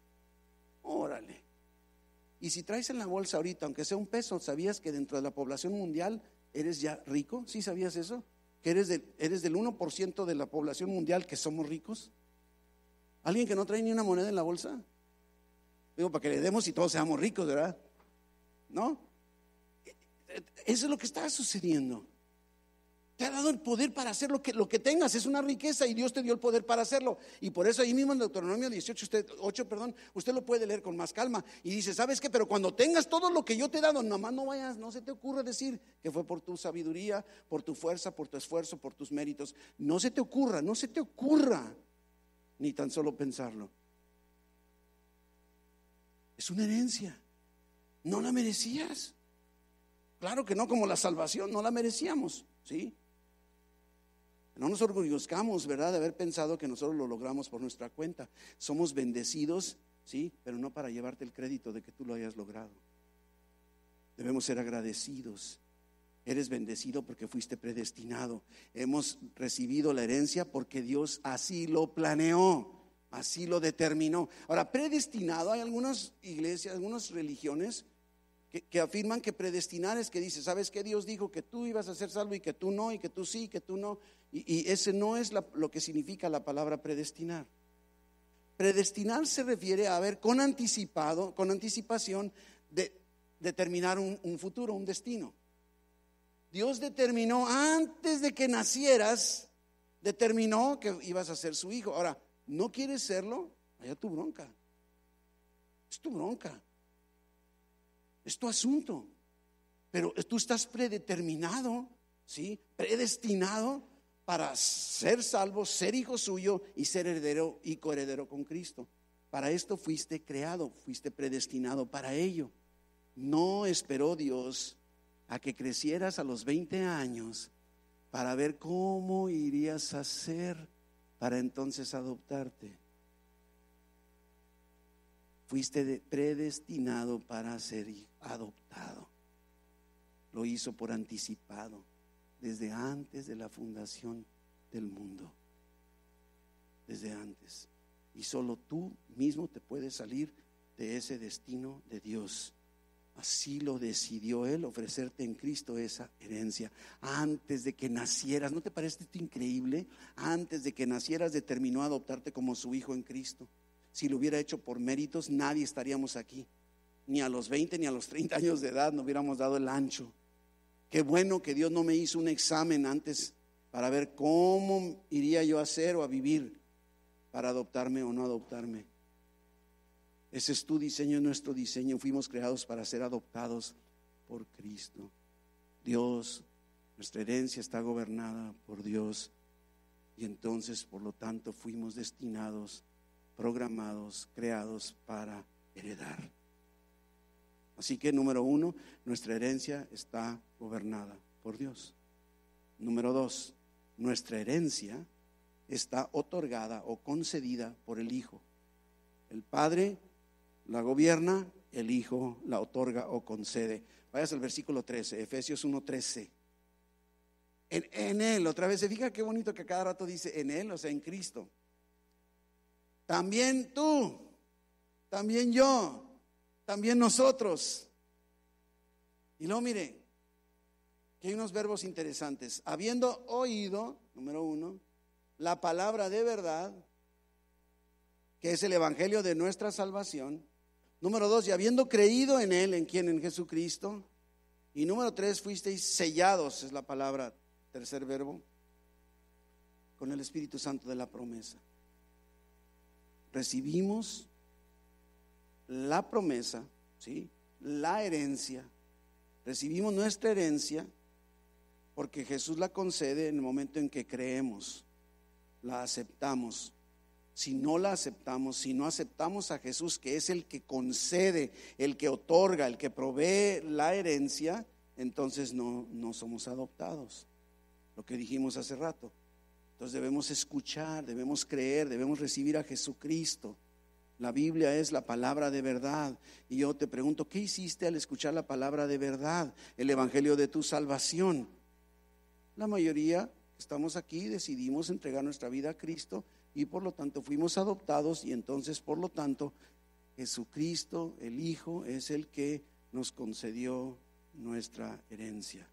Y si traes en la bolsa ahorita, aunque sea un peso, ¿sabías que dentro de la población mundial eres ya rico? ¿Sí sabías eso? Que eres del 1% de la población mundial que somos ricos. ¿Alguien que no trae ni una moneda en la bolsa? Digo, para que le demos y todos seamos ricos, ¿verdad? ¿No? Eso es lo que está sucediendo. Te ha dado el poder para hacer lo que tengas, es una riqueza y Dios te dio el poder para hacerlo. Y por eso ahí mismo en Deuteronomio 8, usted lo puede leer con más calma y dice, ¿sabes qué? Pero cuando tengas todo lo que yo te he dado, nomás no se te ocurra decir que fue por tu sabiduría, por tu fuerza, por tu esfuerzo, por tus méritos. No se te ocurra, ni tan solo pensarlo. Es una herencia, no la merecías. Claro que no, como la salvación, no la merecíamos, ¿sí? No nos orgullezcamos, ¿verdad?, de haber pensado que nosotros lo logramos por nuestra cuenta. Somos bendecidos, sí, pero no para llevarte el crédito de que tú lo hayas logrado. Debemos ser agradecidos. Eres bendecido porque fuiste predestinado. Hemos recibido la herencia porque Dios así lo planeó, así lo determinó. Ahora, predestinado, hay algunas iglesias, algunas religiones que afirman que predestinar es que dice, ¿sabes qué? Dios dijo que tú ibas a ser salvo y que tú no, y que tú sí, que tú no. Y ese no es lo que significa la palabra predestinar. Predestinar se refiere a ver con anticipación de determinar un futuro, un destino. Dios determinó antes de que nacieras, determinó que ibas a ser su hijo. Ahora, ¿no quieres serlo? Allá tu bronca. Es tu bronca. Es tu asunto. Pero tú estás predeterminado, ¿sí? Predestinado para ser salvo, ser hijo suyo y ser heredero y coheredero con Cristo. Para esto fuiste creado, fuiste predestinado para ello. No esperó Dios a que crecieras a los 20 años para ver cómo irías a ser para entonces adoptarte. Fuiste predestinado para ser adoptado. Lo hizo por anticipado, desde antes de la fundación del mundo. Desde antes. Y solo tú mismo te puedes salir de ese destino de Dios. Así lo decidió Él, ofrecerte en Cristo esa herencia. Antes de que nacieras, ¿no te parece esto increíble? Antes de que nacieras determinó adoptarte como su hijo en Cristo. Si lo hubiera hecho por méritos, nadie estaríamos aquí. Ni a los 20 ni a los 30 años de edad no hubiéramos dado el ancho. Qué bueno que Dios no me hizo un examen antes para ver cómo iría yo a hacer o a vivir para adoptarme o no adoptarme. Ese es tu diseño, nuestro diseño. Fuimos creados para ser adoptados por Cristo. Dios, nuestra herencia está gobernada por Dios. Y entonces, por lo tanto, fuimos destinados, programados, creados para heredar. Así que, número 1, nuestra herencia está gobernada por Dios. Número 2, nuestra herencia está otorgada o concedida por el Hijo. El Padre la gobierna, el Hijo la otorga o concede. Vayas al versículo 13, Efesios 1:13. En Él, otra vez, se fija qué bonito que cada rato dice en Él, o sea, en Cristo. También tú, también yo, también nosotros. Y luego mire, que hay unos verbos interesantes. Habiendo oído, número 1, la palabra de verdad, que es el evangelio de nuestra salvación. Número 2, y habiendo creído en Él, ¿en quién? En Jesucristo. Y número 3, fuisteis sellados, es la palabra, tercer verbo, con el Espíritu Santo de la promesa. Recibimos la promesa, ¿sí? La herencia. Recibimos nuestra herencia porque Jesús la concede en el momento en que creemos, la aceptamos. Si no la aceptamos, si no aceptamos a Jesús, que es el que concede, el que otorga, el que provee la herencia, entonces no somos adoptados. Lo que dijimos hace rato. Entonces debemos escuchar, debemos creer, debemos recibir a Jesucristo. La Biblia es la palabra de verdad. Y yo te pregunto, ¿qué hiciste al escuchar la palabra de verdad? El evangelio de tu salvación. La mayoría que estamos aquí decidimos entregar nuestra vida a Cristo y por lo tanto fuimos adoptados, y entonces por lo tanto Jesucristo, el Hijo, es el que nos concedió nuestra herencia.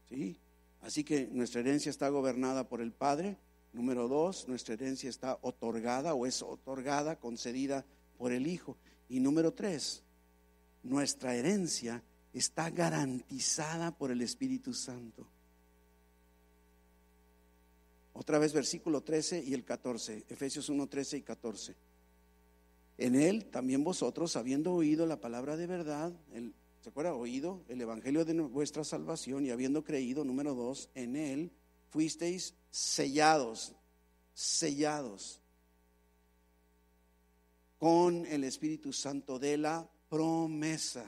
¿Sí? Así que nuestra herencia está gobernada por el Padre. Número 2, nuestra herencia está otorgada o es otorgada, concedida por el Hijo. Y número 3, nuestra herencia está garantizada por el Espíritu Santo. Otra vez versículo 13 y el 14, Efesios 1, 13 y 14. En Él también vosotros, habiendo oído la palabra de verdad, ¿se acuerda? Oído el evangelio de vuestra salvación, y habiendo creído, número 2, en Él fuisteis sellados con el Espíritu Santo de la promesa,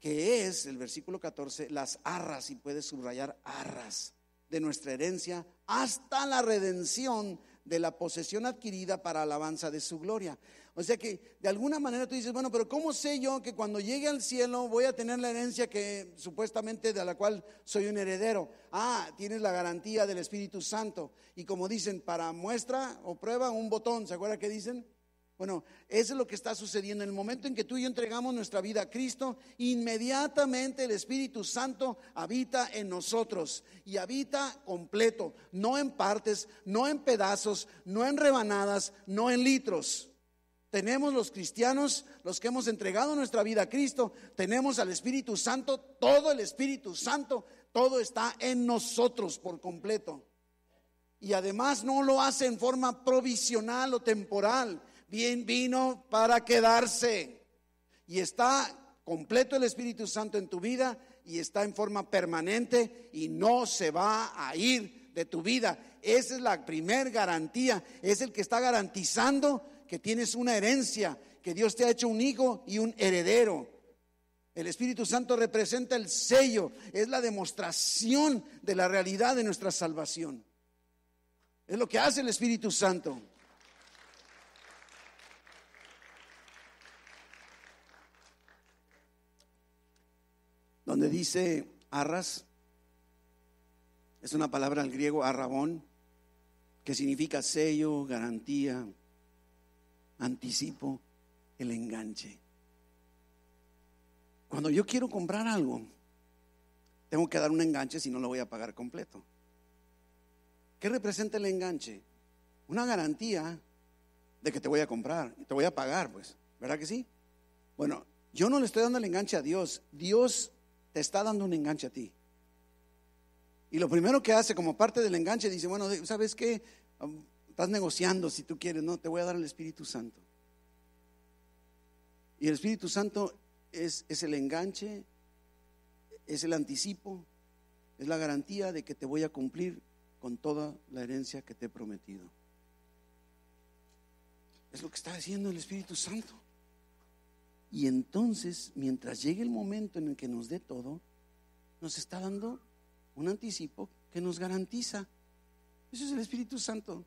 que es, el versículo 14, las arras, y puedes subrayar arras, de nuestra herencia hasta la redención de la posesión adquirida para alabanza de su gloria. O sea que de alguna manera tú dices, bueno, pero ¿cómo sé yo que cuando llegue al cielo voy a tener la herencia que supuestamente de la cual soy un heredero? Tienes la garantía del Espíritu Santo. Y como dicen, para muestra o prueba un botón, ¿se acuerda que dicen? Bueno, eso es lo que está sucediendo. En el momento en que tú y yo entregamos nuestra vida a Cristo, inmediatamente el Espíritu Santo habita en nosotros, y habita completo, no en partes, no en pedazos, no en rebanadas, no en litros. Tenemos los cristianos, los que hemos entregado nuestra vida a Cristo, tenemos al Espíritu Santo, todo el Espíritu Santo, todo está en nosotros por completo. Y además no lo hace en forma provisional o temporal. Bien, vino para quedarse, y está completo el Espíritu Santo en tu vida, y está en forma permanente y no se va a ir de tu vida. Esa es la primer garantía. Es el que está garantizando que tienes una herencia, que Dios te ha hecho un hijo y un heredero. El Espíritu Santo representa el sello, es la demostración de la realidad de nuestra salvación. Es lo que hace el Espíritu Santo. Donde dice arras, es una palabra al griego arrabón, que significa sello, garantía, anticipo, el enganche. Cuando yo quiero comprar algo, tengo que dar un enganche, si no lo voy a pagar completo. ¿Qué representa el enganche? Una garantía de que te voy a comprar, te voy a pagar, pues, ¿verdad que sí? Bueno, yo no le estoy dando el enganche a Dios, Dios te está dando un enganche a ti. Y lo primero que hace como parte del enganche, dice, bueno, ¿sabes qué? Estás negociando si tú quieres, no, te voy a dar el Espíritu Santo. Y el Espíritu Santo es el enganche, es el anticipo, es la garantía de que te voy a cumplir con toda la herencia que te he prometido. Es lo que está haciendo el Espíritu Santo. Y entonces, mientras llegue el momento en el que nos dé todo, nos está dando un anticipo que nos garantiza. Eso es el Espíritu Santo.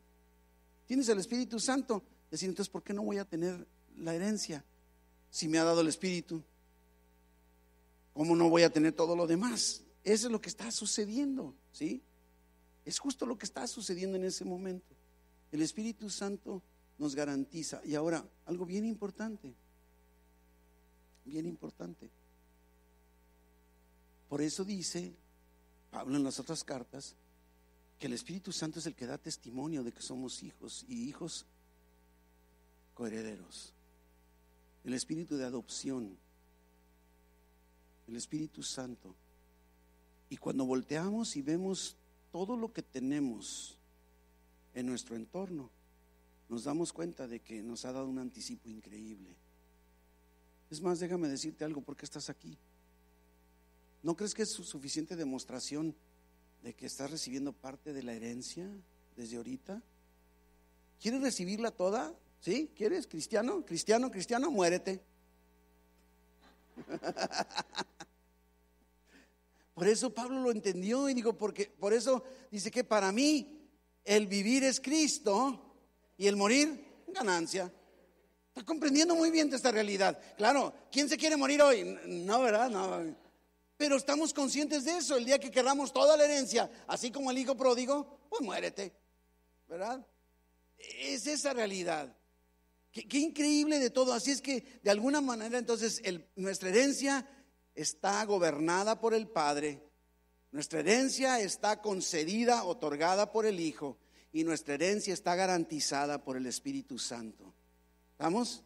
Tienes el Espíritu Santo, decir, entonces, ¿por qué no voy a tener la herencia si me ha dado el Espíritu? ¿Cómo no voy a tener todo lo demás? Eso es lo que está sucediendo, ¿sí? Es justo lo que está sucediendo en ese momento. El Espíritu Santo nos garantiza. Y ahora, algo bien importante. Por eso dice Pablo en las otras cartas que el Espíritu Santo es el que da testimonio de que somos hijos y hijos coherederos. El Espíritu de adopción, el Espíritu Santo. Y cuando volteamos y vemos todo lo que tenemos en nuestro entorno, nos damos cuenta de que nos ha dado un anticipo increíble. Es más, déjame decirte algo, ¿por qué estás aquí? ¿No crees que es suficiente demostración de que estás recibiendo parte de la herencia desde ahorita? ¿Quieres recibirla toda? ¿Sí? ¿Quieres? ¿Cristiano? ¿Cristiano? ¿Cristiano? Muérete. Por eso Pablo lo entendió y digo, porque por eso dice que para mí el vivir es Cristo y el morir ganancia. Está comprendiendo muy bien de esta realidad. Claro, ¿quién se quiere morir hoy? No, ¿verdad? No. Pero estamos conscientes de eso. El día que queramos toda la herencia, así como el hijo pródigo, pues muérete, ¿verdad? Es esa realidad. Qué increíble de todo. Así es que de alguna manera entonces nuestra herencia está gobernada por el Padre, nuestra herencia está concedida, otorgada por el Hijo, y nuestra herencia está garantizada por el Espíritu Santo. ¿Estamos?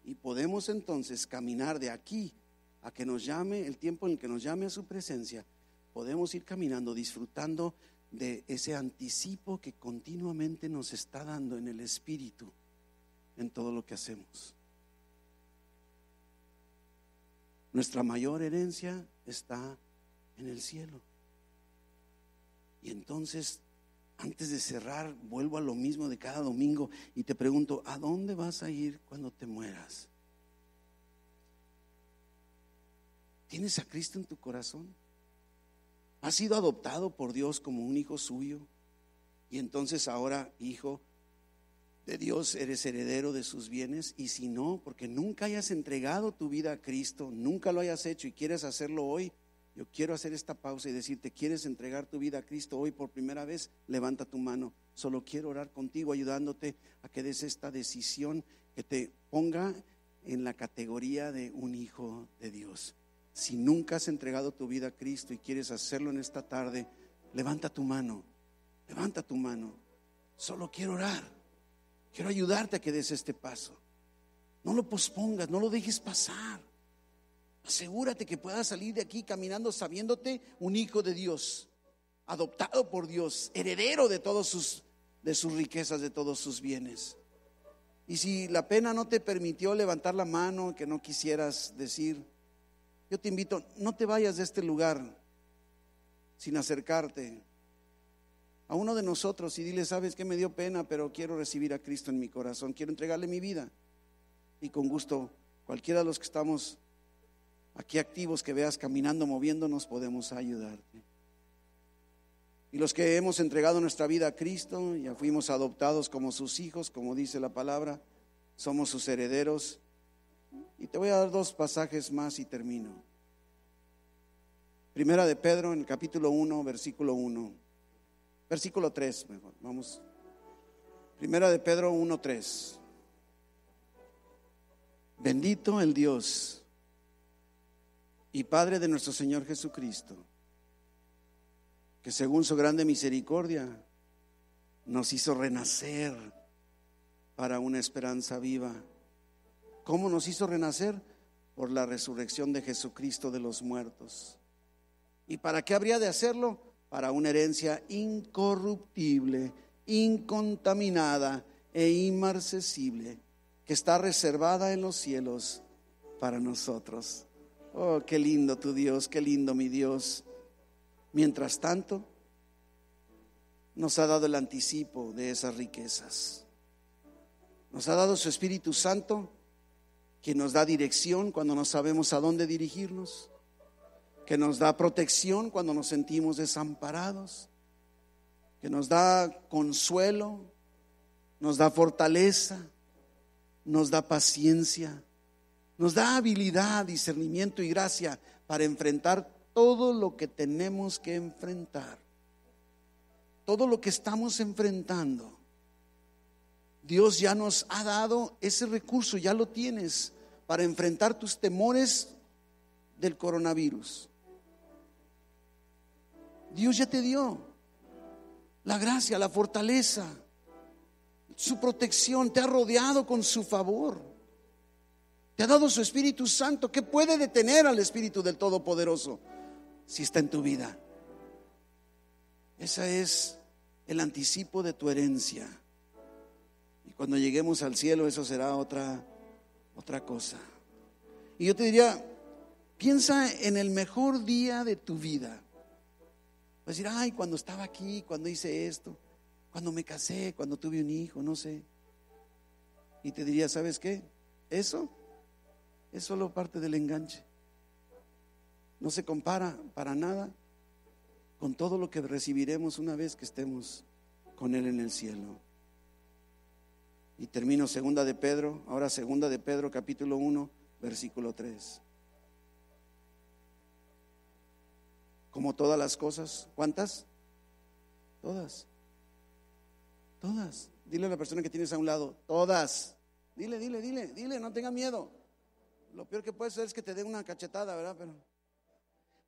Y podemos entonces caminar de aquí a que nos llame, el tiempo en el que nos llame a su presencia, podemos ir caminando, disfrutando de ese anticipo que continuamente nos está dando en el Espíritu, en todo lo que hacemos. Nuestra mayor herencia está en el cielo. Y entonces, antes de cerrar, vuelvo a lo mismo de cada domingo y te pregunto, ¿a dónde vas a ir cuando te mueras? ¿Tienes a Cristo en tu corazón? ¿Has sido adoptado por Dios como un hijo suyo? Y entonces ahora, hijo de Dios, eres heredero de sus bienes. Y si no, porque nunca hayas entregado tu vida a Cristo, nunca lo hayas hecho y quieres hacerlo hoy, yo quiero hacer esta pausa y decirte, ¿quieres entregar tu vida a Cristo hoy por primera vez? Levanta tu mano. Solo quiero orar contigo, ayudándote a que des esta decisión que te ponga en la categoría de un hijo de Dios. Si nunca has entregado tu vida a Cristo y quieres hacerlo en esta tarde, levanta tu mano. Levanta tu mano. Solo quiero orar. Quiero ayudarte a que des este paso. No lo pospongas, no lo dejes pasar. Asegúrate que puedas salir de aquí caminando sabiéndote un hijo de Dios, adoptado por Dios, heredero de de sus riquezas, de todos sus bienes. Y si la pena no te permitió levantar la mano, que no quisieras decir, yo te invito, no te vayas de este lugar sin acercarte a uno de nosotros y dile, sabes que me dio pena, pero quiero recibir a Cristo en mi corazón, quiero entregarle mi vida. Y con gusto, cualquiera de los que estamos aquí activos, que veas caminando, moviéndonos, podemos ayudarte. Y los que hemos entregado nuestra vida a Cristo, ya fuimos adoptados como sus hijos, como dice la palabra, somos sus herederos. Y te voy a dar 2 pasajes más y termino. Primera de Pedro, en el capítulo 1, versículo 1. Versículo 3, mejor, vamos. Primera de Pedro 1:3. Bendito el Dios y Padre de nuestro Señor Jesucristo, que según su grande misericordia nos hizo renacer para una esperanza viva. ¿Cómo nos hizo renacer? Por la resurrección de Jesucristo de los muertos. ¿Y para qué habría de hacerlo? Para una herencia incorruptible, incontaminada e inmarcesible, que está reservada en los cielos para nosotros. Oh, qué lindo tu Dios, qué lindo mi Dios. Mientras tanto, nos ha dado el anticipo de esas riquezas. Nos ha dado su Espíritu Santo, que nos da dirección cuando no sabemos a dónde dirigirnos, que nos da protección cuando nos sentimos desamparados, que nos da consuelo, nos da fortaleza, nos da paciencia, nos da habilidad, discernimiento y gracia para enfrentar todo lo que tenemos que enfrentar, todo lo que estamos enfrentando. Dios ya nos ha dado ese recurso, ya lo tienes para enfrentar tus temores del coronavirus. Dios ya te dio la gracia, la fortaleza, su protección, te ha rodeado con su favor, te ha dado su Espíritu Santo. ¿Qué puede detener al Espíritu del Todopoderoso si está en tu vida? Ese es el anticipo de tu herencia. Y cuando lleguemos al cielo, eso será otra cosa. Y yo te diría, piensa en el mejor día de tu vida. Vas a decir, ay, cuando estaba aquí, cuando hice esto, cuando me casé, cuando tuve un hijo, no sé. Y te diría, ¿sabes qué? Eso es solo parte del enganche. No se compara para nada con todo lo que recibiremos una vez que estemos con Él en el cielo. Y termino segunda de Pedro capítulo 1, versículo 3. Como todas las cosas, ¿cuántas? Todas. Dile a la persona que tienes a un lado, todas. Dile, no tenga miedo. Lo peor que puede ser es que te dé una cachetada, ¿verdad? Pero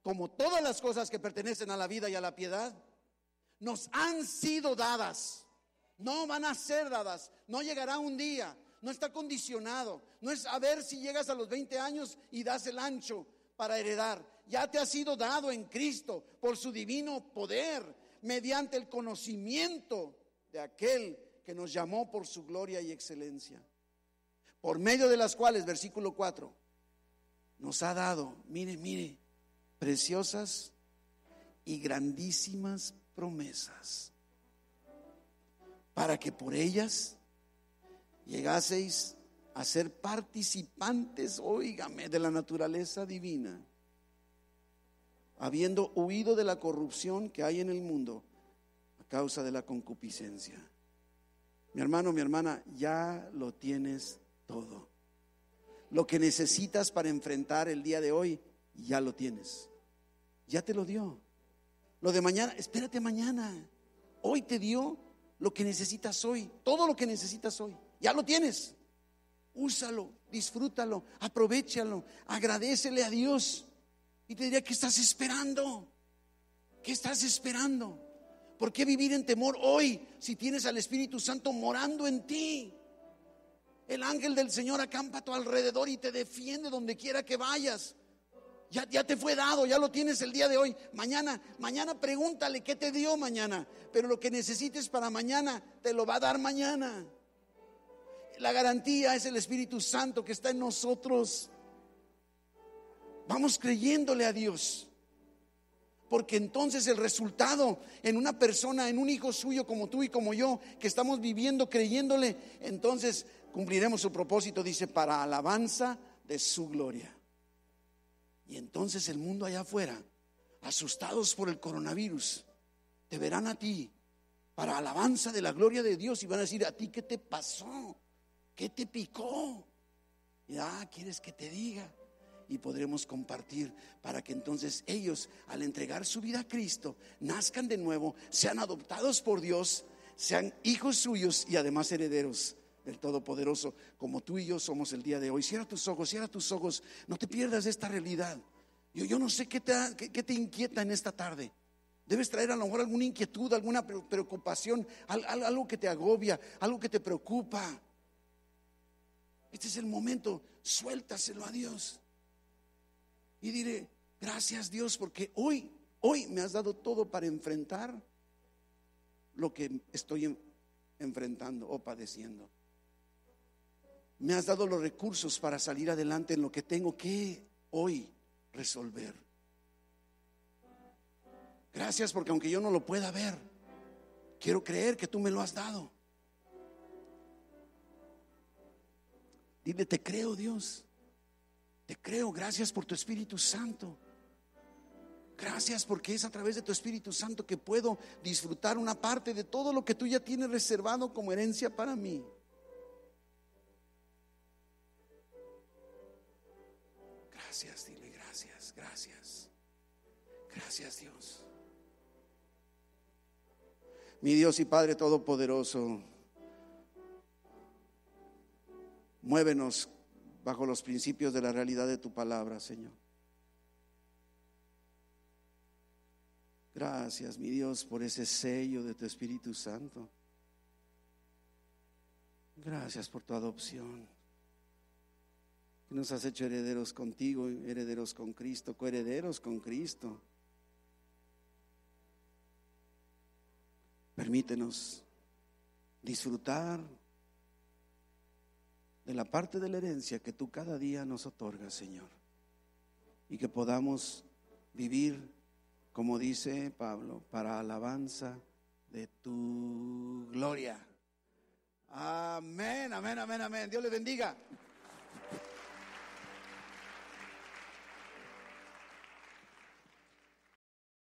como todas las cosas que pertenecen a la vida y a la piedad, nos han sido dadas. No van a ser dadas, no llegará un día, no está condicionado, no es a ver si llegas a los 20 años y das el ancho para heredar. Ya te ha sido dado en Cristo por su divino poder, mediante el conocimiento de aquel que nos llamó por su gloria y excelencia, por medio de las cuales, versículo 4, nos ha dado, mire, preciosas y grandísimas promesas, para que por ellas llegaseis a ser participantes, óigame, de la naturaleza divina, habiendo huido de la corrupción que hay en el mundo a causa de la concupiscencia. Mi hermano, mi hermana, ya lo tienes todo. Lo que necesitas para enfrentar el día de hoy, ya lo tienes. Ya te lo dio. Lo de mañana, espérate mañana. Hoy te dio lo que necesitas hoy, todo lo que necesitas hoy, ya lo tienes. Úsalo, disfrútalo, aprovéchalo, agradécele a Dios. Y te diría, ¿qué estás esperando? ¿Qué estás esperando? ¿Por qué vivir en temor hoy si tienes al Espíritu Santo morando en ti? El ángel del Señor acampa a tu alrededor y te defiende donde quiera que vayas. Ya te fue dado, ya lo tienes el día de hoy. Mañana pregúntale qué te dio mañana. Pero lo que necesites para mañana, te lo va a dar mañana. La garantía es el Espíritu Santo que está en nosotros. Vamos creyéndole a Dios, porque entonces el resultado en una persona, en un hijo suyo como tú y como yo, que estamos viviendo creyéndole, entonces cumpliremos su propósito, dice, para alabanza de su gloria. Y entonces el mundo allá afuera, asustados por el coronavirus, te verán a ti para alabanza de la gloria de Dios y van a decir, ¿a ti qué te pasó? ¿Qué te picó? Y ¿quieres que te diga? Y podremos compartir para que entonces ellos, al entregar su vida a Cristo, nazcan de nuevo, sean adoptados por Dios, sean hijos suyos y además herederos del Todopoderoso, como tú y yo somos el día de hoy. Cierra tus ojos, no te pierdas de esta realidad. Yo no sé qué te inquieta en esta tarde. Debes traer a lo mejor alguna inquietud, alguna preocupación, algo que te agobia, algo que te preocupa. este es el momento, suéltaselo a Dios. Y diré, gracias Dios, porque hoy me has dado todo para enfrentar lo que estoy enfrentando o padeciendo. Me has dado los recursos para salir adelante en lo que tengo que hoy resolver. Gracias porque aunque yo no lo pueda ver, quiero creer que tú me lo has dado. Dile, te creo Dios, te creo, gracias por tu Espíritu Santo. Gracias porque es a través de tu Espíritu Santo que puedo disfrutar una parte de todo lo que tú ya tienes reservado como herencia para mí. Gracias, dile gracias, gracias. Gracias Dios. Mi Dios y Padre Todopoderoso, muévenos bajo los principios de la realidad de tu palabra, Señor. Gracias, mi Dios, por ese sello de tu Espíritu Santo. Gracias por tu adopción, que nos has hecho herederos contigo, herederos con Cristo, coherederos con Cristo. Permítenos disfrutar de la parte de la herencia que tú cada día nos otorgas, Señor, y que podamos vivir, como dice Pablo, para alabanza de tu gloria. Amén, amén, amén, amén. Dios le bendiga.